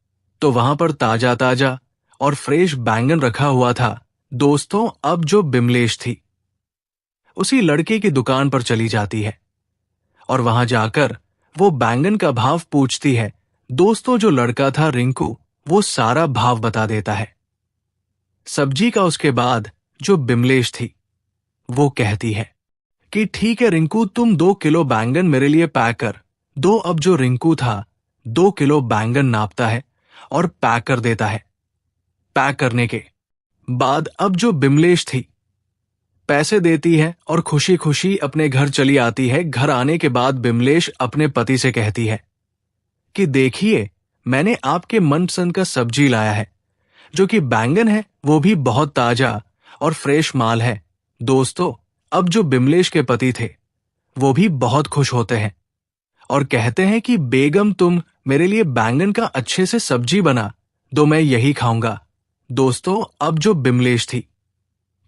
तो वहां पर ताजा ताजा और फ्रेश बैंगन रखा हुआ था। दोस्तों, अब जो बिमलेश थी उसी लड़के की दुकान पर चली जाती है और वहां जाकर वो बैंगन का भाव पूछती है। दोस्तों, जो लड़का था रिंकू वो सारा भाव बता देता है सब्जी का। उसके बाद जो बिमलेश थी वो कहती है कि ठीक है रिंकू, तुम 2 किलो बैंगन मेरे लिए पैक कर दो। अब जो रिंकू था 2 किलो बैंगन नापता है और पैक कर देता है। पैक करने के बाद अब जो बिमलेश थी पैसे देती है और खुशी खुशी अपने घर चली आती है। घर आने के बाद बिमलेश अपने पति से कहती है कि देखिए, मैंने आपके मनपसंद का सब्जी लाया है, जो कि बैंगन है, वो भी बहुत ताजा और फ्रेश माल है। दोस्तों, अब जो बिमलेश के पति थे वो भी बहुत खुश होते हैं और कहते हैं कि बेगम, तुम मेरे लिए बैंगन का अच्छे से सब्जी बना दो, मैं यही खाऊंगा। दोस्तों, अब जो बिमलेश थी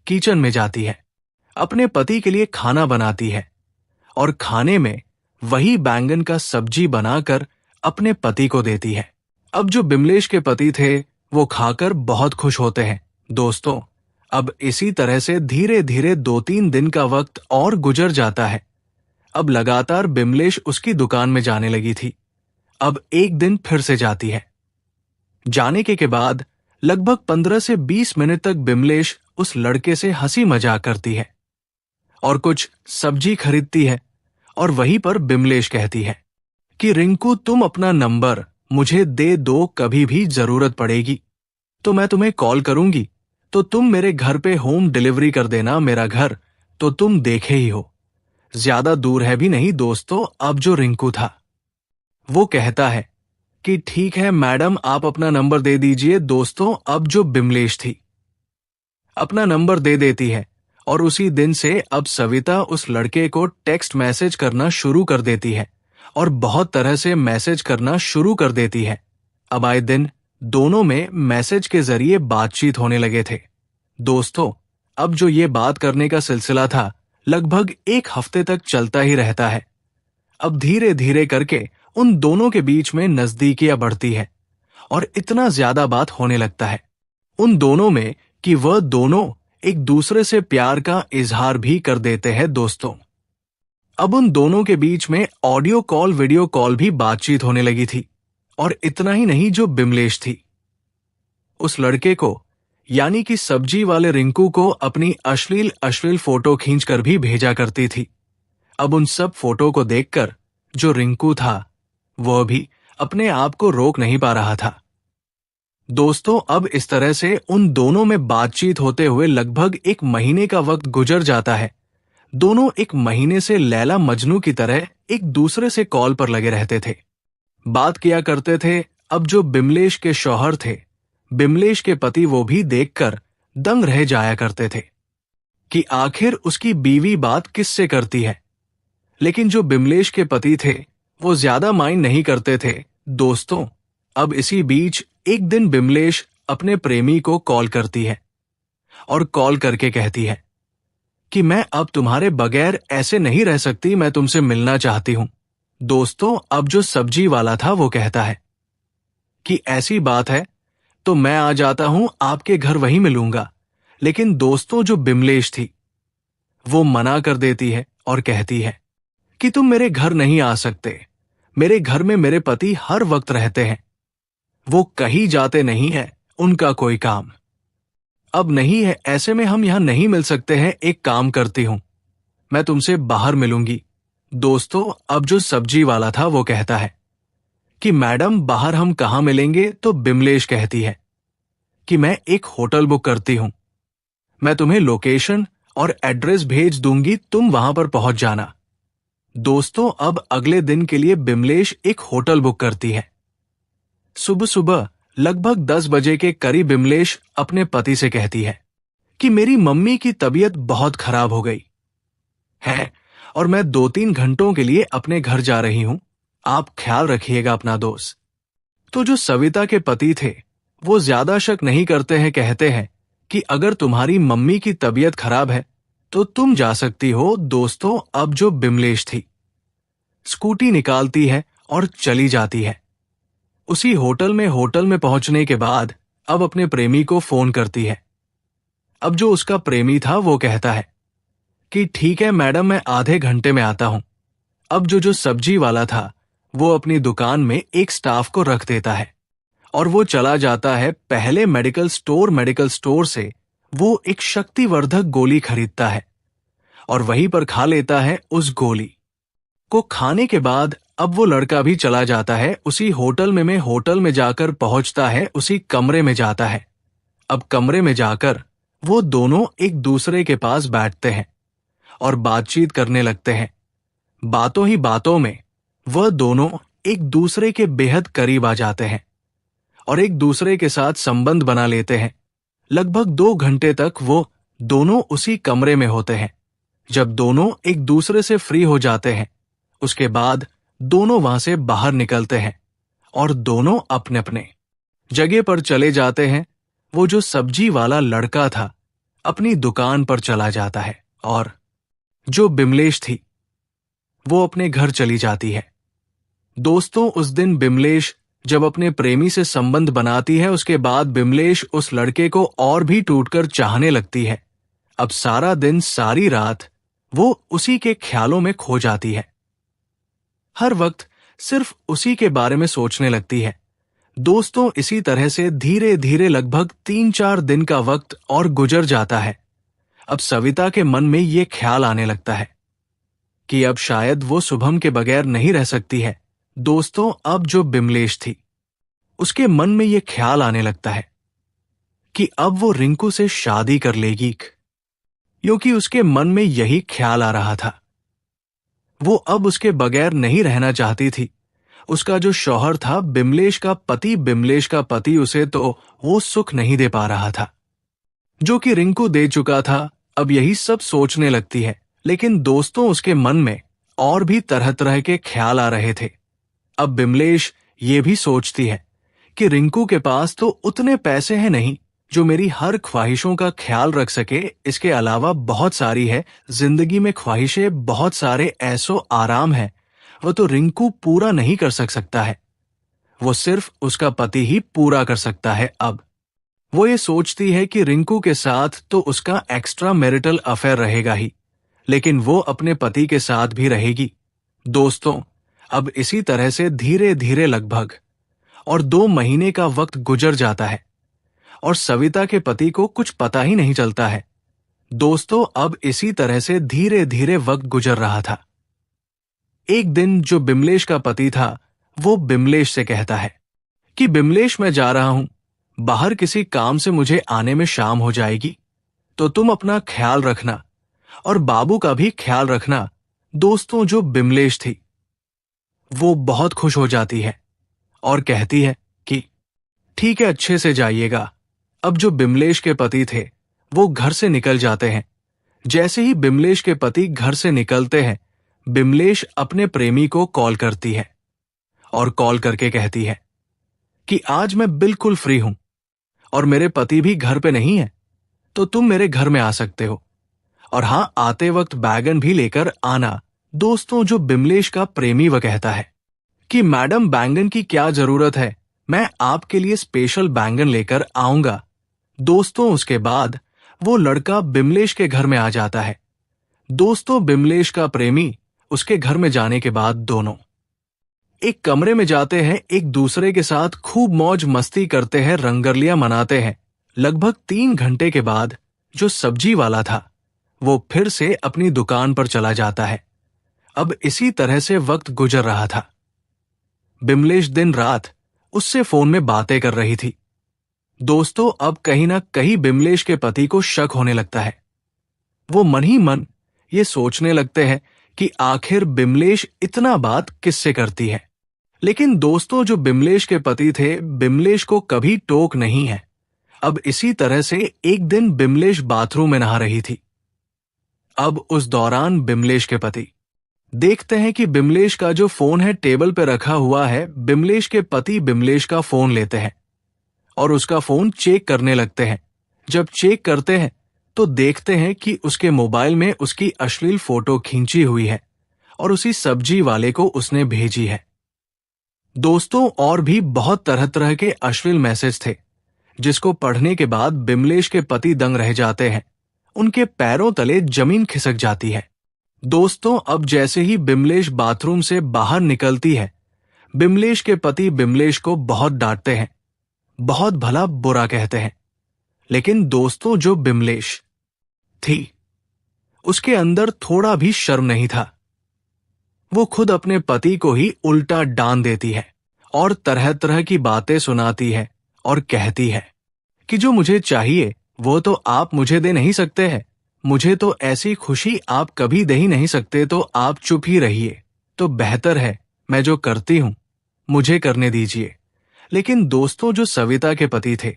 किचन में जाती है, अपने पति के लिए खाना बनाती है और खाने में वही बैंगन का सब्जी बनाकर अपने पति को देती है। अब जो बिमलेश के पति थे वो खाकर बहुत खुश होते हैं। दोस्तों, अब इसी तरह से धीरे धीरे 2-3 दिन का वक्त और गुजर जाता है। अब लगातार बिमलेश उसकी दुकान में जाने लगी थी। अब एक दिन फिर से जाती है। जाने के बाद लगभग 15 से 20 मिनट तक बिमलेश उस लड़के से हंसी मजाक करती है और कुछ सब्जी खरीदती है और वहीं पर बिमलेश कहती है कि रिंकू, तुम अपना नंबर मुझे दे दो, कभी भी जरूरत पड़ेगी तो मैं तुम्हें कॉल करूंगी, तो तुम मेरे घर पे होम डिलीवरी कर देना। मेरा घर तो तुम देखे ही हो, ज्यादा दूर है भी नहीं। दोस्तों, अब जो रिंकू था वो कहता है कि ठीक है मैडम, आप अपना नंबर दे दीजिए। दोस्तों, अब जो बिमलेश थी अपना नंबर दे देती है और उसी दिन से अब सविता उस लड़के को टेक्स्ट मैसेज करना शुरू कर देती है और बहुत तरह से मैसेज करना शुरू कर देती है। अब आए दिन दोनों में मैसेज के जरिए बातचीत होने लगे थे। दोस्तों, अब जो ये बात करने का सिलसिला था लगभग 1 हफ्ते तक चलता ही रहता है। अब धीरे धीरे करके उन दोनों के बीच में नजदीकियां बढ़ती है और इतना ज्यादा बात होने लगता है उन दोनों में कि वह दोनों एक दूसरे से प्यार का इजहार भी कर देते हैं। दोस्तों, अब उन दोनों के बीच में ऑडियो कॉल वीडियो कॉल भी बातचीत होने लगी थी। और इतना ही नहीं, जो बिमलेश थी उस लड़के को यानी कि सब्जी वाले रिंकू को अपनी अश्लील अश्लील फोटो खींचकर भी भेजा करती थी। अब उन सब फोटो को देखकर जो रिंकू था वह भी अपने आप को रोक नहीं पा रहा था। दोस्तों, अब इस तरह से उन दोनों में बातचीत होते हुए लगभग 1 महीने का वक्त गुजर जाता है। दोनों 1 महीने से लैला मजनू की तरह एक दूसरे से कॉल पर लगे रहते थे, बात किया करते थे। अब जो बिमलेश के शौहर थे, बिमलेश के पति, वो भी देखकर दंग रह जाया करते थे कि आखिर उसकी बीवी बात किससे करती है। लेकिन जो बिमलेश के पति थे वो ज्यादा माइंड नहीं करते थे। दोस्तों, अब इसी बीच एक दिन बिमलेश अपने प्रेमी को कॉल करती है और कॉल करके कहती है कि मैं अब तुम्हारे बगैर ऐसे नहीं रह सकती, मैं तुमसे मिलना चाहती हूं। दोस्तों, अब जो सब्जी वाला था वो कहता है कि ऐसी बात है तो मैं आ जाता हूं, आपके घर वहीं मिलूंगा। लेकिन दोस्तों, जो बिमलेश थी वो मना कर देती है और कहती है कि तुम मेरे घर नहीं आ सकते, मेरे घर में मेरे पति हर वक्त रहते हैं, वो कहीं जाते नहीं है, उनका कोई काम अब नहीं है, ऐसे में हम यहां नहीं मिल सकते हैं। एक काम करती हूं, मैं तुमसे बाहर मिलूंगी। दोस्तों, अब जो सब्जी वाला था वो कहता है कि मैडम बाहर हम कहां मिलेंगे। तो बिमलेश कहती है कि मैं एक होटल बुक करती हूं, मैं तुम्हें लोकेशन और एड्रेस भेज दूंगी, तुम वहां पर पहुंच जाना। दोस्तों, अब अगले दिन के लिए बिमलेश एक होटल बुक करती है। सुबह सुबह लगभग 10 बजे के करीब बिमलेश अपने पति से कहती है कि मेरी मम्मी की तबीयत बहुत खराब हो गई है और मैं 2-3 घंटों के लिए अपने घर जा रही हूं, आप ख्याल रखिएगा अपना दोस्त। तो जो सविता के पति थे वो ज्यादा शक नहीं करते हैं, कहते हैं कि अगर तुम्हारी मम्मी की तबीयत खराब है तो तुम जा सकती हो। दोस्तों, अब जो बिमलेश थी स्कूटी निकालती है और चली जाती है। उसी होटल में पहुंचने के बाद अब अपने प्रेमी को फोन करती है। अब जो उसका प्रेमी था वो कहता है कि ठीक है मैडम, मैं आधे घंटे में आता हूं। अब जो सब्जी वाला था वो अपनी दुकान में एक स्टाफ को रख देता है और वो चला जाता है पहले मेडिकल स्टोर से वो एक शक्तिवर्धक गोली खरीदता है और वहीं पर खा लेता है। उस गोली को खाने के बाद अब वो लड़का भी चला जाता है उसी होटल में जाकर पहुंचता है, उसी कमरे में जाता है। अब कमरे में जाकर वो दोनों एक दूसरे के पास बैठते हैं और बातचीत करने लगते हैं। बातों ही बातों में वह दोनों एक दूसरे के बेहद करीब आ जाते हैं और एक दूसरे के साथ संबंध बना लेते हैं। लगभग 2 घंटे तक वो दोनों उसी कमरे में होते हैं। जब दोनों एक दूसरे से फ्री हो जाते हैं उसके बाद दोनों वहां से बाहर निकलते हैं और दोनों अपने अपने जगह पर चले जाते हैं। वो जो सब्जी वाला लड़का था अपनी दुकान पर चला जाता है और जो बिमलेश थी वो अपने घर चली जाती है। दोस्तों, उस दिन बिमलेश जब अपने प्रेमी से संबंध बनाती है उसके बाद बिमलेश उस लड़के को और भी टूटकर चाहने लगती है। अब सारा दिन सारी रात वो उसी के ख्यालों में खो जाती है, हर वक्त सिर्फ उसी के बारे में सोचने लगती है। दोस्तों, इसी तरह से धीरे धीरे लगभग 3-4 दिन का वक्त और गुजर जाता है। अब सविता के मन में ये ख्याल आने लगता है कि अब शायद वो शुभम के बगैर नहीं रह सकती है। दोस्तों, अब जो बिमलेश थी उसके मन में ये ख्याल आने लगता है कि अब वो रिंकू से शादी कर लेगी, क्योंकि उसके मन में यही ख्याल आ रहा था। वो अब उसके बगैर नहीं रहना चाहती थी। उसका जो शौहर था बिमलेश का पति उसे तो वो सुख नहीं दे पा रहा था जो कि रिंकू दे चुका था। अब यही सब सोचने लगती है, लेकिन दोस्तों उसके मन में और भी तरह तरह के ख्याल आ रहे थे। अब बिमलेश ये भी सोचती है कि रिंकू के पास तो उतने पैसे हैं नहीं जो मेरी हर ख्वाहिशों का ख्याल रख सके। इसके अलावा बहुत सारी है जिंदगी में ख्वाहिशें, बहुत सारे ऐसो आराम है वो तो रिंकू पूरा नहीं कर सकता है। वो सिर्फ उसका पति ही पूरा कर सकता है। अब वो ये सोचती है कि रिंकू के साथ तो उसका एक्स्ट्रा मैरिटल अफेयर रहेगा ही, लेकिन वो अपने पति के साथ भी रहेगी। दोस्तों, अब इसी तरह से धीरे धीरे लगभग और 2 महीने का वक्त गुजर जाता है और सविता के पति को कुछ पता ही नहीं चलता है। दोस्तों, अब इसी तरह से धीरे धीरे वक्त गुजर रहा था। एक दिन जो बिमलेश का पति था वो बिमलेश से कहता है कि बिमलेश, मैं जा रहा हूं बाहर किसी काम से, मुझे आने में शाम हो जाएगी, तो तुम अपना ख्याल रखना और बाबू का भी ख्याल रखना। दोस्तों, जो बिमलेश थी वो बहुत खुश हो जाती है और कहती है कि ठीक है, अच्छे से जाइएगा। अब जो बिमलेश के पति थे वो घर से निकल जाते हैं। जैसे ही बिमलेश के पति घर से निकलते हैं, बिमलेश अपने प्रेमी को कॉल करती है और कॉल करके कहती है कि आज मैं बिल्कुल फ्री हूं और मेरे पति भी घर पे नहीं है, तो तुम मेरे घर में आ सकते हो, और हां, आते वक्त बैगन भी लेकर आना। दोस्तों, जो बिमलेश का प्रेमी वह कहता है कि मैडम, बैंगन की क्या जरूरत है, मैं आपके लिए स्पेशल बैंगन लेकर आऊंगा। दोस्तों, उसके बाद वो लड़का बिमलेश के घर में आ जाता है। दोस्तों, बिमलेश का प्रेमी उसके घर में जाने के बाद दोनों एक कमरे में जाते हैं, एक दूसरे के साथ खूब मौज मस्ती करते हैं, रंगरलियां मनाते हैं। लगभग 3 घंटे के बाद जो सब्जी वाला था वो फिर से अपनी दुकान पर चला जाता है। अब इसी तरह से वक्त गुजर रहा था। बिमलेश दिन रात उससे फोन में बातें कर रही थी। दोस्तों, अब कहीं ना कहीं बिमलेश के पति को शक होने लगता है। वो मन ही मन ये सोचने लगते हैं कि आखिर बिमलेश इतना बात किससे करती है। लेकिन दोस्तों, जो बिमलेश के पति थे, बिमलेश को कभी टोक नहीं है। अब इसी तरह से एक दिन बिमलेश बाथरूम में नहा रही थी। अब उस दौरान बिमलेश के पति देखते हैं कि बिमलेश का जो फोन है टेबल पे रखा हुआ है। बिमलेश के पति बिमलेश का फोन लेते हैं और उसका फोन चेक करने लगते हैं। जब चेक करते हैं तो देखते हैं कि उसके मोबाइल में उसकी अश्लील फोटो खींची हुई है और उसी सब्जी वाले को उसने भेजी है। दोस्तों, और भी बहुत तरह तरह के अश्लील मैसेज थे जिसको पढ़ने के बाद बिमलेश के पति दंग रह जाते हैं। उनके पैरों तले जमीन खिसक जाती है। दोस्तों, अब जैसे ही बिमलेश बाथरूम से बाहर निकलती है, बिमलेश के पति बिमलेश को बहुत डांटते हैं, बहुत भला बुरा कहते हैं। लेकिन दोस्तों, जो बिमलेश थी उसके अंदर थोड़ा भी शर्म नहीं था। वो खुद अपने पति को ही उल्टा डांट देती है और तरह तरह की बातें सुनाती है और कहती है कि जो मुझे चाहिए वो तो आप मुझे दे नहीं सकते हैं, मुझे तो ऐसी खुशी आप कभी दे ही नहीं सकते, तो आप चुप ही रहिए, तो बेहतर है मैं जो करती हूं मुझे करने दीजिए। लेकिन दोस्तों, जो सविता के पति थे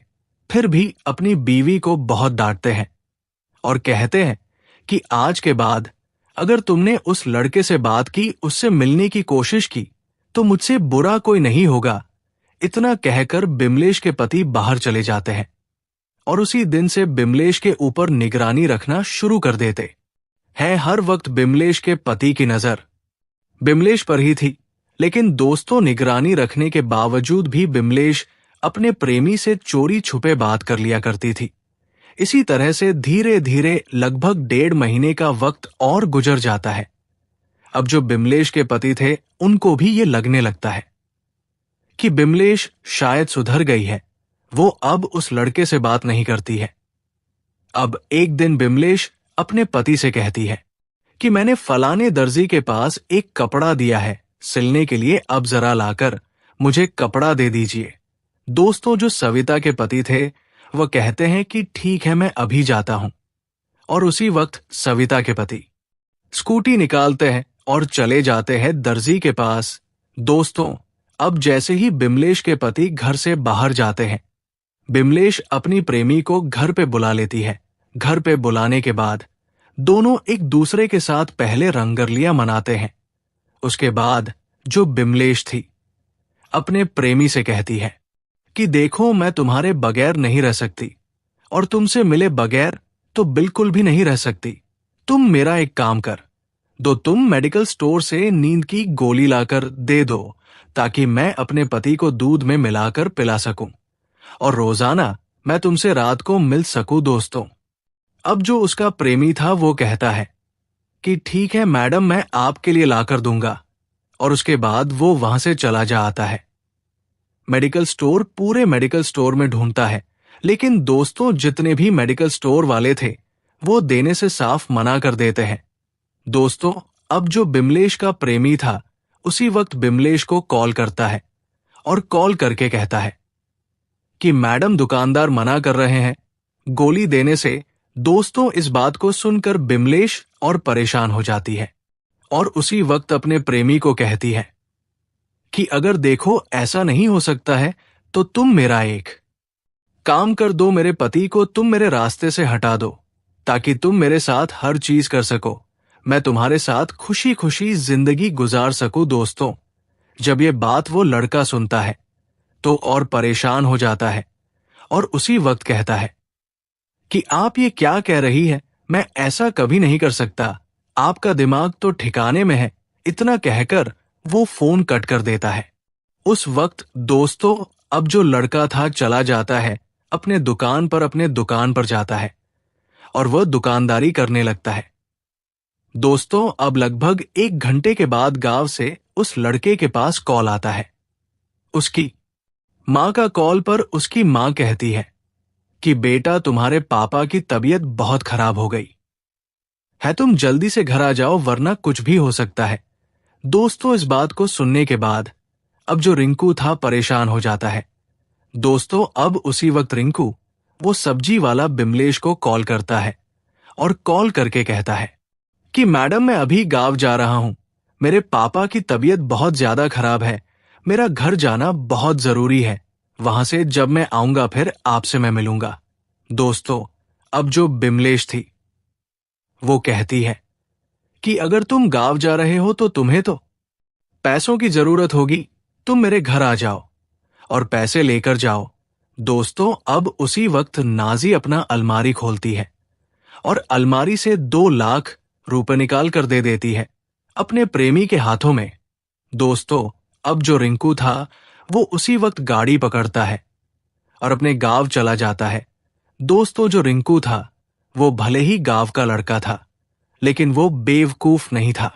फिर भी अपनी बीवी को बहुत डांटते हैं और कहते हैं कि आज के बाद अगर तुमने उस लड़के से बात की, उससे मिलने की कोशिश की, तो मुझसे बुरा कोई नहीं होगा। इतना कहकर बिमलेश के पति बाहर चले जाते हैं और उसी दिन से बिमलेश के ऊपर निगरानी रखना शुरू कर देते हैं। हर वक्त बिमलेश के पति की नजर बिमलेश पर ही थी। लेकिन दोस्तों, निगरानी रखने के बावजूद भी बिमलेश अपने प्रेमी से चोरी छुपे बात कर लिया करती थी। इसी तरह से धीरे धीरे लगभग 1.5 महीने का वक्त और गुजर जाता है। अब जो बिमलेश के पति थे उनको भी ये लगने लगता है कि बिमलेश शायद सुधर गई है, वो अब उस लड़के से बात नहीं करती है। अब एक दिन बिमलेश अपने पति से कहती है कि मैंने फलाने दर्जी के पास एक कपड़ा दिया है सिलने के लिए, अब जरा लाकर मुझे कपड़ा दे दीजिए। दोस्तों, जो सविता के पति थे वह कहते हैं कि ठीक है, मैं अभी जाता हूं। और उसी वक्त सविता के पति स्कूटी निकालते हैं और चले जाते हैं दर्जी के पास। दोस्तों, अब जैसे ही बिमलेश के पति घर से बाहर जाते हैं, बिमलेश अपनी प्रेमी को घर पे बुला लेती है। घर पे बुलाने के बाद दोनों एक दूसरे के साथ पहले रंगरलियां मनाते हैं। उसके बाद जो बिमलेश थी अपने प्रेमी से कहती है कि देखो मैं तुम्हारे बगैर नहीं रह सकती और तुमसे मिले बगैर तो बिल्कुल भी नहीं रह सकती। तुम मेरा एक काम कर दो, तुम मेडिकल स्टोर से नींद की गोली लाकर दे दो ताकि मैं अपने पति को दूध में मिलाकर पिला सकूं और रोजाना मैं तुमसे रात को मिल सकूं दोस्तों। अब जो उसका प्रेमी था वो कहता है कि ठीक है मैडम, मैं आपके लिए लाकर दूंगा, और उसके बाद वो वहां से चला जा आता है। मेडिकल स्टोर पूरे मेडिकल स्टोर में ढूंढता है, लेकिन दोस्तों जितने भी मेडिकल स्टोर वाले थे वो देने से साफ मना कर देते हैं। दोस्तों अब जो बिमलेश का प्रेमी था उसी वक्त बिमलेश को कॉल करता है और कॉल करके कहता है कि मैडम दुकानदार मना कर रहे हैं गोली देने से। दोस्तों इस बात को सुनकर बिमलेश और परेशान हो जाती है और उसी वक्त अपने प्रेमी को कहती है कि अगर देखो ऐसा नहीं हो सकता है तो तुम मेरा एक काम कर दो, मेरे पति को तुम मेरे रास्ते से हटा दो ताकि तुम मेरे साथ हर चीज कर सको, मैं तुम्हारे साथ खुशी खुशी जिंदगी गुजार सकूं। दोस्तों जब ये बात वो लड़का सुनता है तो और परेशान हो जाता है और उसी वक्त कहता है कि आप ये क्या कह रही है, मैं ऐसा कभी नहीं कर सकता, आपका दिमाग तो ठिकाने में है। इतना कहकर वो फोन कट कर देता है। उस वक्त दोस्तों अब जो लड़का था चला जाता है अपने दुकान पर जाता है और वह दुकानदारी करने लगता है। दोस्तों अब लगभग 1 घंटे के बाद गांव से उस लड़के के पास कॉल आता है। उसकी मां का कॉल पर उसकी मां कहती है कि बेटा तुम्हारे पापा की तबीयत बहुत खराब हो गई है, तुम जल्दी से घर आ जाओ वरना कुछ भी हो सकता है। दोस्तों इस बात को सुनने के बाद अब जो रिंकू था परेशान हो जाता है। दोस्तों अब उसी वक्त रिंकू वो सब्जी वाला बिमलेश को कॉल करता है और कॉल करके कहता है कि मैडम मैं अभी गांव जा रहा हूं, मेरे पापा की तबीयत बहुत ज्यादा खराब है, मेरा घर जाना बहुत जरूरी है, वहां से जब मैं आऊंगा फिर आपसे मैं मिलूंगा। दोस्तों अब जो बिमलेश थी वो कहती है कि अगर तुम गांव जा रहे हो तो तुम्हें तो पैसों की जरूरत होगी, तुम मेरे घर आ जाओ और पैसे लेकर जाओ। दोस्तों अब उसी वक्त नाजी अपना अलमारी खोलती है और अलमारी से 2 लाख रुपए निकाल कर दे देती है अपने प्रेमी के हाथों में। दोस्तों अब जो रिंकू था वो उसी वक्त गाड़ी पकड़ता है और अपने गांव चला जाता है। दोस्तों जो रिंकू था वो भले ही गांव का लड़का था लेकिन वो बेवकूफ नहीं था,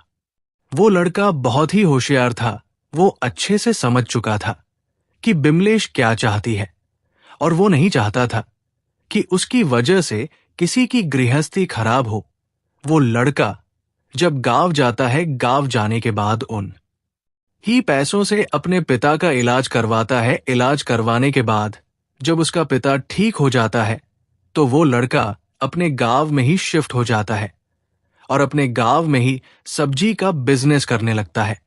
वो लड़का बहुत ही होशियार था। वो अच्छे से समझ चुका था कि बिमलेश क्या चाहती है और वो नहीं चाहता था कि उसकी वजह से किसी की गृहस्थी खराब हो। वो लड़का जब गांव जाता है, गांव जाने के बाद उन ही पैसों से अपने पिता का इलाज करवाता है। इलाज करवाने के बाद जब उसका पिता ठीक हो जाता है तो वो लड़का अपने गांव में ही शिफ्ट हो जाता है और अपने गांव में ही सब्जी का बिजनेस करने लगता है।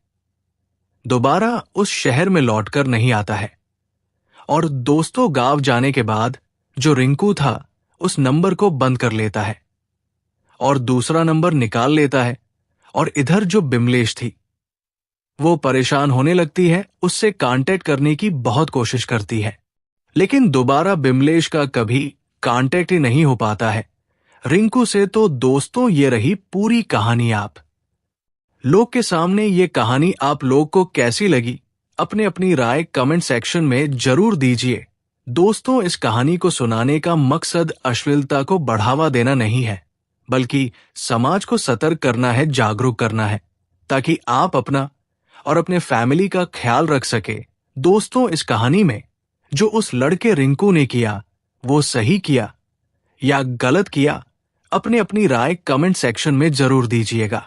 दोबारा उस शहर में लौटकर नहीं आता है। और दोस्तों गांव जाने के बाद जो रिंकू था उस नंबर को बंद कर लेता है और दूसरा नंबर निकाल लेता है। और इधर जो बिमलेश थी वो परेशान होने लगती है, उससे कांटेक्ट करने की बहुत कोशिश करती है लेकिन दोबारा बिमलेश का कभी कांटेक्ट ही नहीं हो पाता है रिंकू से। तो दोस्तों ये रही पूरी कहानी। आप लोग के सामने ये कहानी आप लोग को कैसी लगी अपने अपनी राय कमेंट सेक्शन में जरूर दीजिए। दोस्तों इस कहानी को सुनाने का मकसद अश्लीलता को बढ़ावा देना नहीं है बल्कि समाज को सतर्क करना है, जागरूक करना है ताकि आप अपना और अपने फैमिली का ख्याल रख सके। दोस्तों इस कहानी में जो उस लड़के रिंकू ने किया वो सही किया या गलत किया, अपने अपनी राय कमेंट सेक्शन में जरूर दीजिएगा।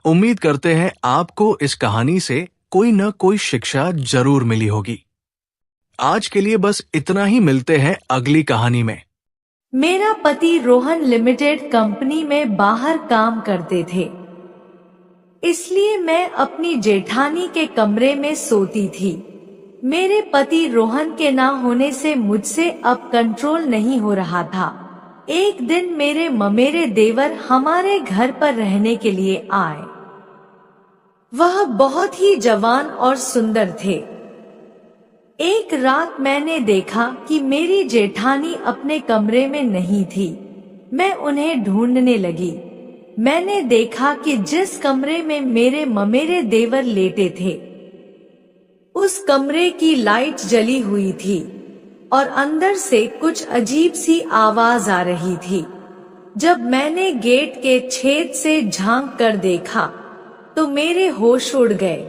उम्मीद करते हैं आपको इस कहानी से कोई न कोई शिक्षा जरूर मिली होगी। आज के लिए बस इतना ही, मिलते हैं अगली कहानी में। मेरा पति रोहन लिमिटेड कंपनी में बाहर काम करते थे, इसलिए मैं अपनी जेठानी के कमरे में सोती थी। मेरे पति रोहन के ना होने से मुझसे अब कंट्रोल नहीं हो रहा था। एक दिन मेरे ममेरे देवर हमारे घर पर रहने के लिए आए। वह बहुत ही जवान और सुंदर थे। एक रात मैंने देखा कि मेरी जेठानी अपने कमरे में नहीं थी। मैं उन्हें ढूंढने लगी। मैंने देखा कि जिस कमरे में मेरे ममेरे देवर लेटे थे, उस कमरे की लाइट जली हुई थी और अंदर से कुछ अजीब सी आवाज आ रही थी। जब मैंने गेट के छेद से झांक कर देखा तो मेरे होश उड़ गए,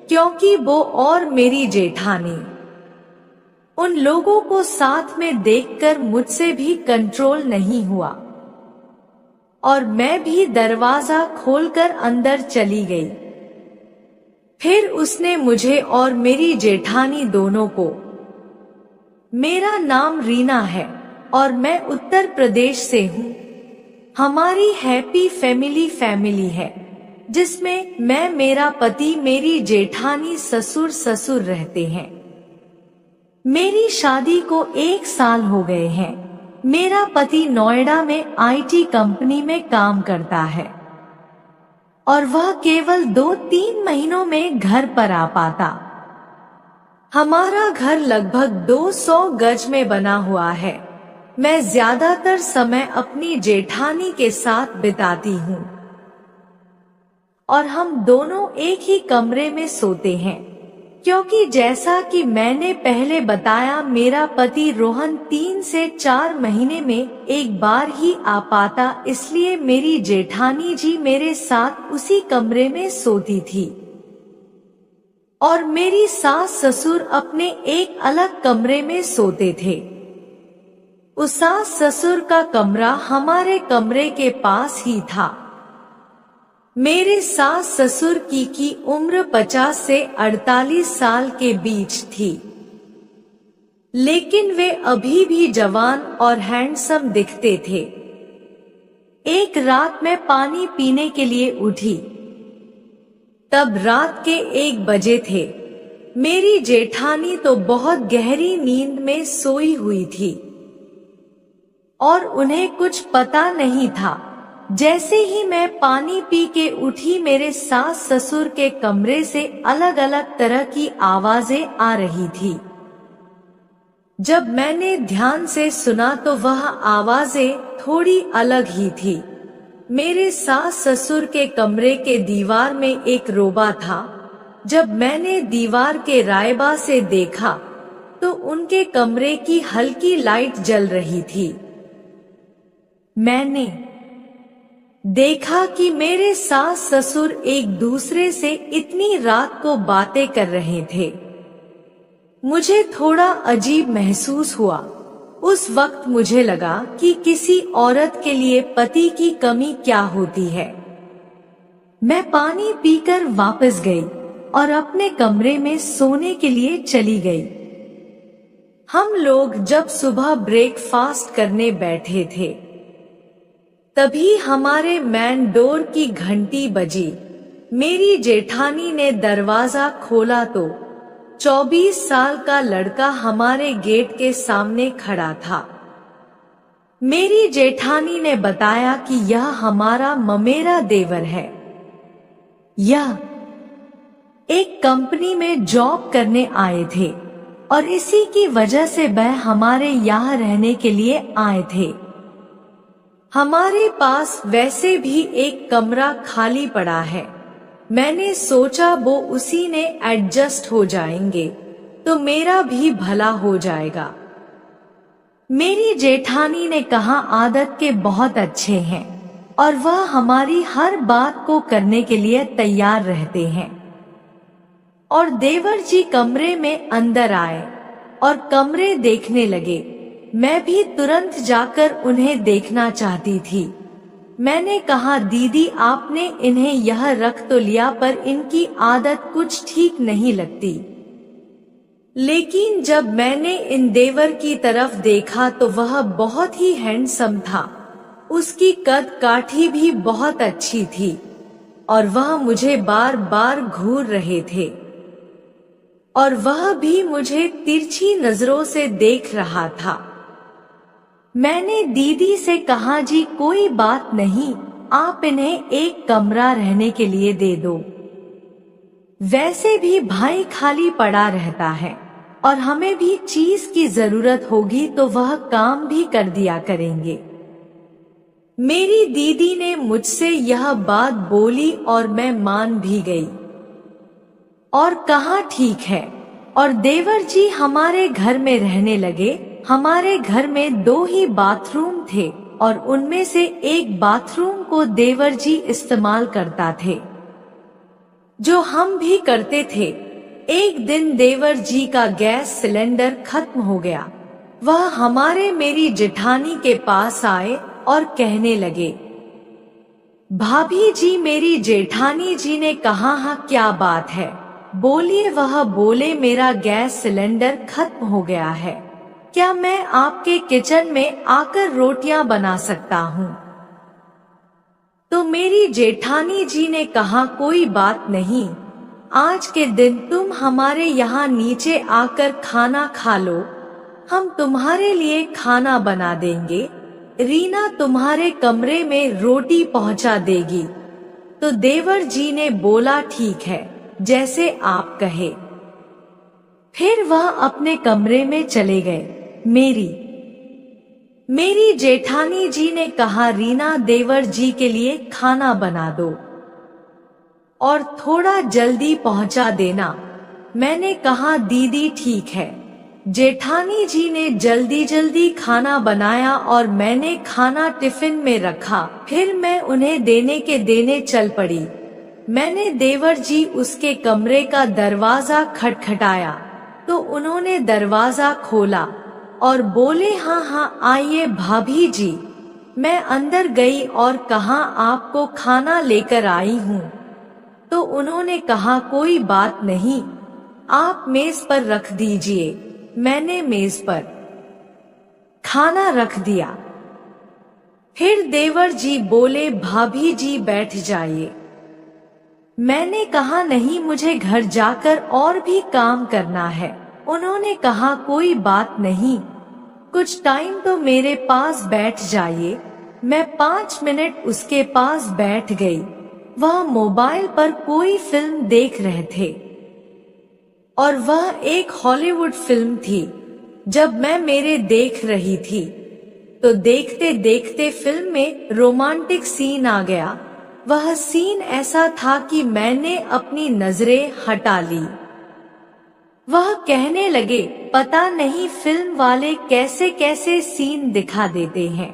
क्योंकि वो और मेरी जेठानी, उन लोगों को साथ में देखकर मुझसे भी कंट्रोल नहीं हुआ और मैं भी दरवाजा खोलकर अंदर चली गई। फिर उसने मुझे और मेरी जेठानी दोनों को, मेरा नाम रीना है और मैं उत्तर प्रदेश से हूँ। हमारी हैप्पी फैमिली है, जिसमें मैं, मेरा पति, मेरी जेठानी, ससुर रहते हैं। मेरी शादी को 1 साल हो गए हैं। मेरा पति नोएडा में IT कंपनी में काम करता है और वह केवल 2-3 महीनों में घर पर आ पाता। हमारा घर लगभग 200 गज में बना हुआ है। मैं ज्यादातर समय अपनी जेठानी के साथ बिताती हूँ और हम दोनों एक ही कमरे में सोते हैं, क्योंकि जैसा कि मैंने पहले बताया, मेरा पति रोहन 3 से 4 महीने में एक बार ही आ पाता, इसलिए मेरी जेठानी जी मेरे साथ उसी कमरे में सोती थी और मेरी सास ससुर अपने एक अलग कमरे में सोते थे। उस सास ससुर का कमरा हमारे कमरे के पास ही था। मेरे सास ससुर की उम्र 50 से 48 साल के बीच थी, लेकिन वे अभी भी जवान और हैंडसम दिखते थे। एक रात मैं पानी पीने के लिए उठी, तब रात के 1 बजे थे। मेरी जेठानी तो बहुत गहरी नींद में सोई हुई थी और उन्हें कुछ पता नहीं था। जैसे ही मैं पानी पी के उठी, मेरे सास ससुर के कमरे से अलग अलग तरह की आवाजें आ रही थी। जब मैंने ध्यान से सुना तो वह आवाजें थोड़ी अलग ही थी। मेरे सास ससुर के कमरे के दीवार में एक रोबा था। जब मैंने दीवार के रायबा से देखा तो उनके कमरे की हल्की लाइट जल रही थी। मैंने देखा कि मेरे सास ससुर एक दूसरे से इतनी रात को बातें कर रहे थे। मुझे थोड़ा अजीब महसूस हुआ। उस वक्त मुझे लगा कि किसी औरत के लिए पति की कमी क्या होती है। मैं पानी पीकर वापस गई और अपने कमरे में सोने के लिए चली गई। हम लोग जब सुबह ब्रेकफास्ट करने बैठे थे, तभी हमारे मैन डोर की घंटी बजी। मेरी जेठानी ने दरवाजा खोला तो 24 साल का लड़का हमारे गेट के सामने खड़ा था। मेरी जेठानी ने बताया कि यह हमारा ममेरा देवर है। यह एक कंपनी में जॉब करने आए थे और इसी की वजह से वह हमारे यहाँ रहने के लिए आए थे। हमारे पास वैसे भी एक कमरा खाली पड़ा है। मैंने सोचा वो उसी ने एडजस्ट हो जाएंगे तो मेरा भी भला हो जाएगा। मेरी जेठानी ने कहा आदत के बहुत अच्छे हैं और वह हमारी हर बात को करने के लिए तैयार रहते हैं। और देवर जी कमरे में अंदर आए और कमरे देखने लगे। मैं भी तुरंत जाकर उन्हें देखना चाहती थी। मैंने कहा दीदी आपने इन्हें यह रख तो लिया, पर इनकी आदत कुछ ठीक नहीं लगती। लेकिन जब मैंने इन देवर की तरफ देखा तो वह बहुत ही हैंडसम था। उसकी कद काठी भी बहुत अच्छी थी और वह मुझे बार बार घूर रहे थे और वह भी मुझे तिरछी नजरों से देख रहा था। मैंने दीदी से कहा जी कोई बात नहीं, आप इन्हें एक कमरा रहने के लिए दे दो। वैसे भी भाई खाली पड़ा रहता है और हमें भी चीज की जरूरत होगी तो वह काम भी कर दिया करेंगे। मेरी दीदी ने मुझसे यह बात बोली और मैं मान भी गई और कहा ठीक है। और देवर जी हमारे घर में रहने लगे। हमारे घर में 2 ही बाथरूम थे और उनमें से एक बाथरूम को देवर जी इस्तेमाल करता थे, जो हम भी करते थे। एक दिन देवर जी का गैस सिलेंडर खत्म हो गया। वह हमारे मेरी जेठानी के पास आए और कहने लगे, भाभी जी। मेरी जेठानी जी ने कहा, हाँ क्या बात है, बोलिए। वह बोले, मेरा गैस सिलेंडर खत्म हो गया है, क्या मैं आपके किचन में आकर रोटियां बना सकता हूँ? तो मेरी जेठानी जी ने कहा, कोई बात नहीं, आज के दिन तुम हमारे यहाँ नीचे आकर खाना खा लो, हम तुम्हारे लिए खाना बना देंगे। रीना तुम्हारे कमरे में रोटी पहुंचा देगी। तो देवर जी ने बोला, ठीक है, जैसे आप कहे। फिर वह अपने कमरे में चले गए। मेरी जेठानी जी ने कहा, रीना देवर जी के लिए खाना बना दो और थोड़ा जल्दी पहुंचा देना। मैंने कहा, दीदी ठीक है। जेठानी जी ने जल्दी जल्दी खाना बनाया और मैंने खाना टिफिन में रखा। फिर मैं उन्हें देने चल पड़ी। मैंने देवर जी उसके कमरे का दरवाजा खटखटाया तो उन्होंने दरवाजा खोला और बोले, हाँ हाँ आइए भाभी जी। मैं अंदर गई और कहा, आपको खाना लेकर आई हूँ। तो उन्होंने कहा, कोई बात नहीं, आप मेज पर रख दीजिए। मैंने मेज पर खाना रख दिया। फिर देवर जी बोले, भाभी जी बैठ जाइए। मैंने कहा, नहीं, मुझे घर जाकर और भी काम करना है। उन्होंने कहा, कोई बात नहीं, कुछ टाइम तो मेरे पास बैठ जाइए। मैं 5 मिनट उसके पास बैठ गई। वह मोबाइल पर कोई फिल्म देख रहे थे और वह एक हॉलीवुड फिल्म थी। जब मैं मेरे देख रही थी तो देखते देखते फिल्म में रोमांटिक सीन आ गया। वह सीन ऐसा था कि मैंने अपनी नजरें हटा ली। वह कहने लगे, पता नहीं फिल्म वाले कैसे कैसे सीन दिखा देते हैं।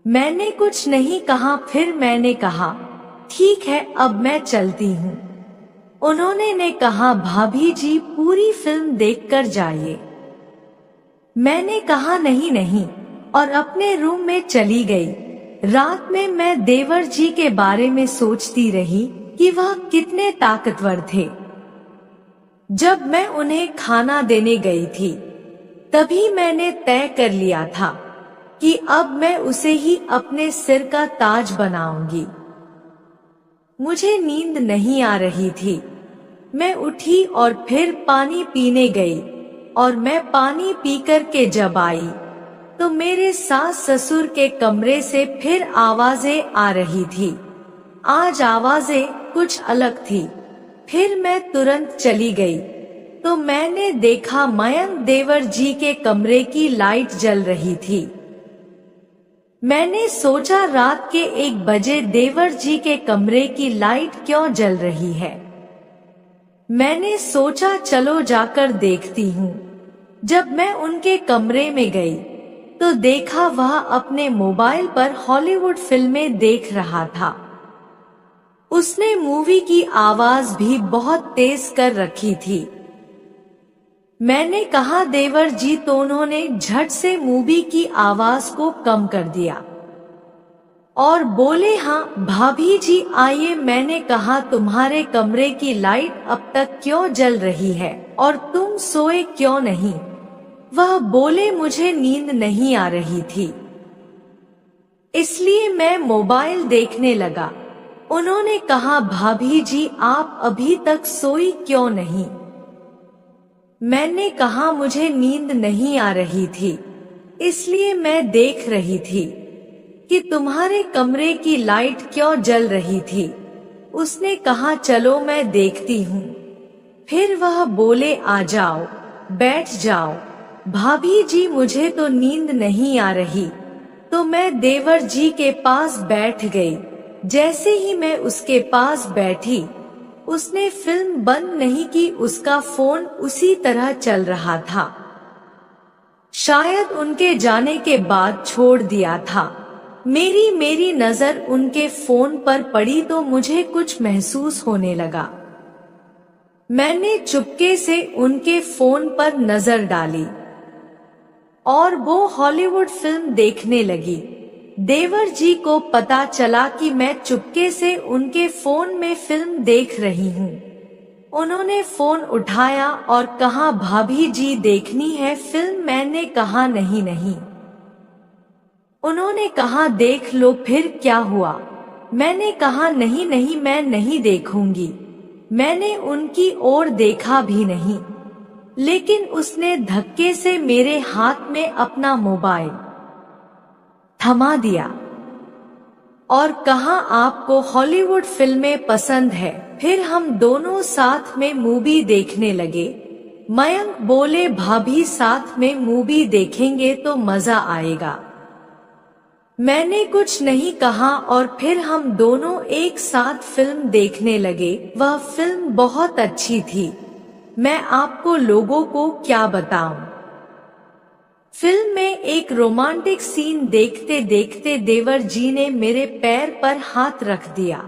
मैंने कुछ नहीं कहा। फिर मैंने कहा, ठीक है, अब मैं चलती हूँ। उन्होंने कहा, भाभी जी पूरी फिल्म देखकर जाइए। मैंने कहा, नहीं नहीं, और अपने रूम में चली गई। रात में मैं देवर जी के बारे में सोचती रही कि वह कितने ताकतवर थे। जब मैं उन्हें खाना देने गई थी तभी मैंने तय कर लिया था कि अब मैं उसे ही अपने सिर का ताज बनाऊंगी। मुझे नींद नहीं आ रही थी। मैं उठी और फिर पानी पीने गई और मैं पानी पीकर के जब आई तो मेरे सास ससुर के कमरे से फिर आवाजें आ रही थी। आज आवाजें कुछ अलग थी। फिर मैं तुरंत चली गई तो मैंने देखा मयंक देवर जी के कमरे की लाइट जल रही थी। मैंने सोचा रात के 1 बजे देवर जी के कमरे की लाइट क्यों जल रही है। मैंने सोचा चलो जाकर देखती हूँ। जब मैं उनके कमरे में गई तो देखा वह अपने मोबाइल पर हॉलीवुड फिल्में देख रहा था। उसने मूवी की आवाज भी बहुत तेज कर रखी थी। मैंने कहा, देवर जी, तो उन्होंने झट से मूवी की आवाज को कम कर दिया और बोले, हाँ भाभी जी आइए। मैंने कहा, तुम्हारे कमरे की लाइट अब तक क्यों जल रही है और तुम सोए क्यों नहीं? वह बोले, मुझे नींद नहीं आ रही थी इसलिए मैं मोबाइल देखने लगा। उन्होंने कहा, भाभी जी आप अभी तक सोई क्यों नहीं? मैंने कहा, मुझे नींद नहीं आ रही थी इसलिए मैं देख रही थी कि तुम्हारे कमरे की लाइट क्यों जल रही थी। उसने कहा, चलो मैं देखती हूँ। फिर वह बोले, आ जाओ। बैठ जाओ। भाभी जी मुझे तो नींद नहीं आ रही। तो मैं देवर जी के पास बैठ गई। जैसे ही मैं उसके पास बैठी, उसने फिल्म बंद नहीं की, उसका फोन उसी तरह चल रहा था। शायद उनके जाने के बाद छोड़ दिया था। मेरी नजर उनके फोन पर पड़ी तो मुझे कुछ महसूस होने लगा। मैंने चुपके से उनके फोन पर नजर डाली और वो हॉलीवुड फिल्म देखने लगी। देवर जी को पता चला कि मैं चुपके से उनके फोन में फिल्म देख रही हूँ। उन्होंने फोन उठाया और कहा, भाभी जी देखनी है फिल्म? मैंने कहा नहीं। उन्होंने कहा देख लो, फिर क्या हुआ? मैंने कहा नहीं मैं नहीं देखूंगी। मैंने उनकी ओर देखा भी नहीं, लेकिन उसने धक्के से मेरे हाथ में अपना मोबाइल थमा दिया और कहा आपको हॉलीवुड फिल्में पसंद है? फिर हम दोनों साथ में मूवी देखने लगे। मयंक बोले, भाभी साथ में मूवी देखेंगे तो मजा आएगा। मैंने कुछ नहीं कहा और फिर हम दोनों एक साथ फिल्म देखने लगे। वह फिल्म बहुत अच्छी थी, मैं आपको लोगों को क्या बताऊं। फिल्म में एक रोमांटिक सीन देखते देखते देवर जी ने मेरे पैर पर हाथ रख दिया।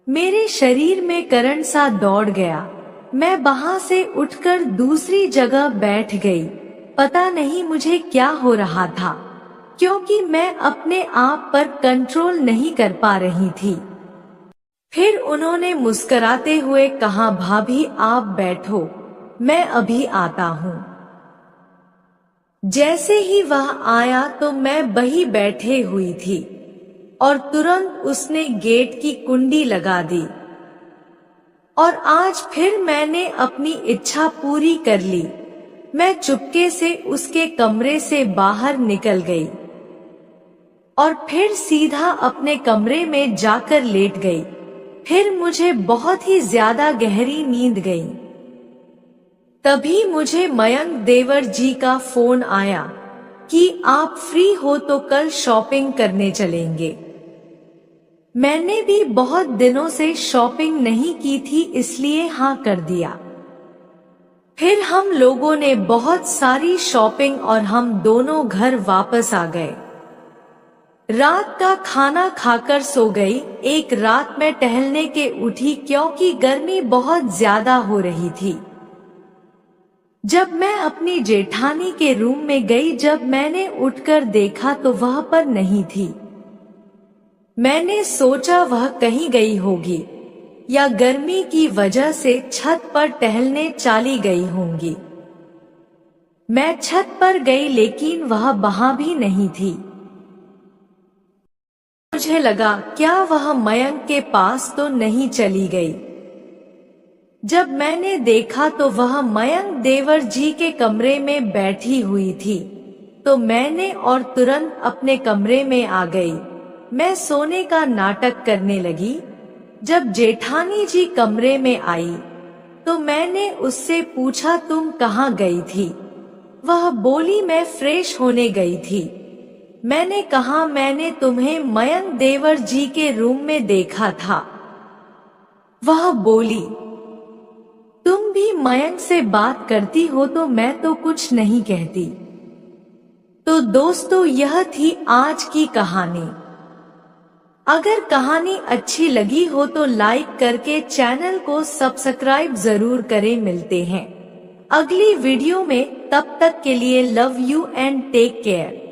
मेरे शरीर में करंट सा दौड़ गया। मैं वहां से उठकर दूसरी जगह बैठ गई। पता नहीं मुझे क्या हो रहा था, क्योंकि मैं अपने आप पर कंट्रोल नहीं कर पा रही थी। फिर उन्होंने मुस्कुराते हुए कहा, भाभी आप बैठो, मैं अभी आता हूँ। जैसे ही वह आया तो मैं वहीं बैठे हुई थी और तुरंत उसने गेट की कुंडी लगा दी। और आज फिर मैंने अपनी इच्छा पूरी कर ली। मैं चुपके से उसके कमरे से बाहर निकल गई और फिर सीधा अपने कमरे में जाकर लेट गई। फिर मुझे बहुत ही ज्यादा गहरी नींद गई। तभी मुझे मयंक देवर जी का फोन आया कि आप फ्री हो तो कल शॉपिंग करने चलेंगे। मैंने भी बहुत दिनों से शॉपिंग नहीं की थी, इसलिए हाँ कर दिया। फिर हम लोगों ने बहुत सारी शॉपिंग और हम दोनों घर वापस आ गए। रात का खाना खाकर सो गई। एक रात मैं टहलने के उठी क्योंकि गर्मी बहुत ज्यादा हो रही थी। जब मैं अपनी जेठानी के रूम में गई, जब मैंने उठकर देखा तो वह पर नहीं थी। मैंने सोचा वह कहीं गई होगी या गर्मी की वजह से छत पर टहलने चली गई होंगी। मैं छत पर गई लेकिन वह वहां भी नहीं थी। मुझे लगा क्या वह मयंक के पास तो नहीं चली गई। जब मैंने देखा तो वह मयंक देवर जी के कमरे में बैठी हुई थी, तो मैंने और तुरंत अपने कमरे में आ गई। मैं सोने का नाटक करने लगी। जब जेठानी जी कमरे में आई तो मैंने उससे पूछा, तुम कहाँ गई थी? वह बोली, मैं फ्रेश होने गई थी। मैंने कहा, मैंने तुम्हें मयंक देवर जी के रूम में देखा था। वह बोली, तुम भी मयंक से बात करती हो? तो मैं तो कुछ नहीं कहती। तो दोस्तों, यह थी आज की कहानी। अगर कहानी अच्छी लगी हो तो लाइक करके चैनल को सब्सक्राइब जरूर करें। मिलते हैं अगली वीडियो में, तब तक के लिए love you and take care.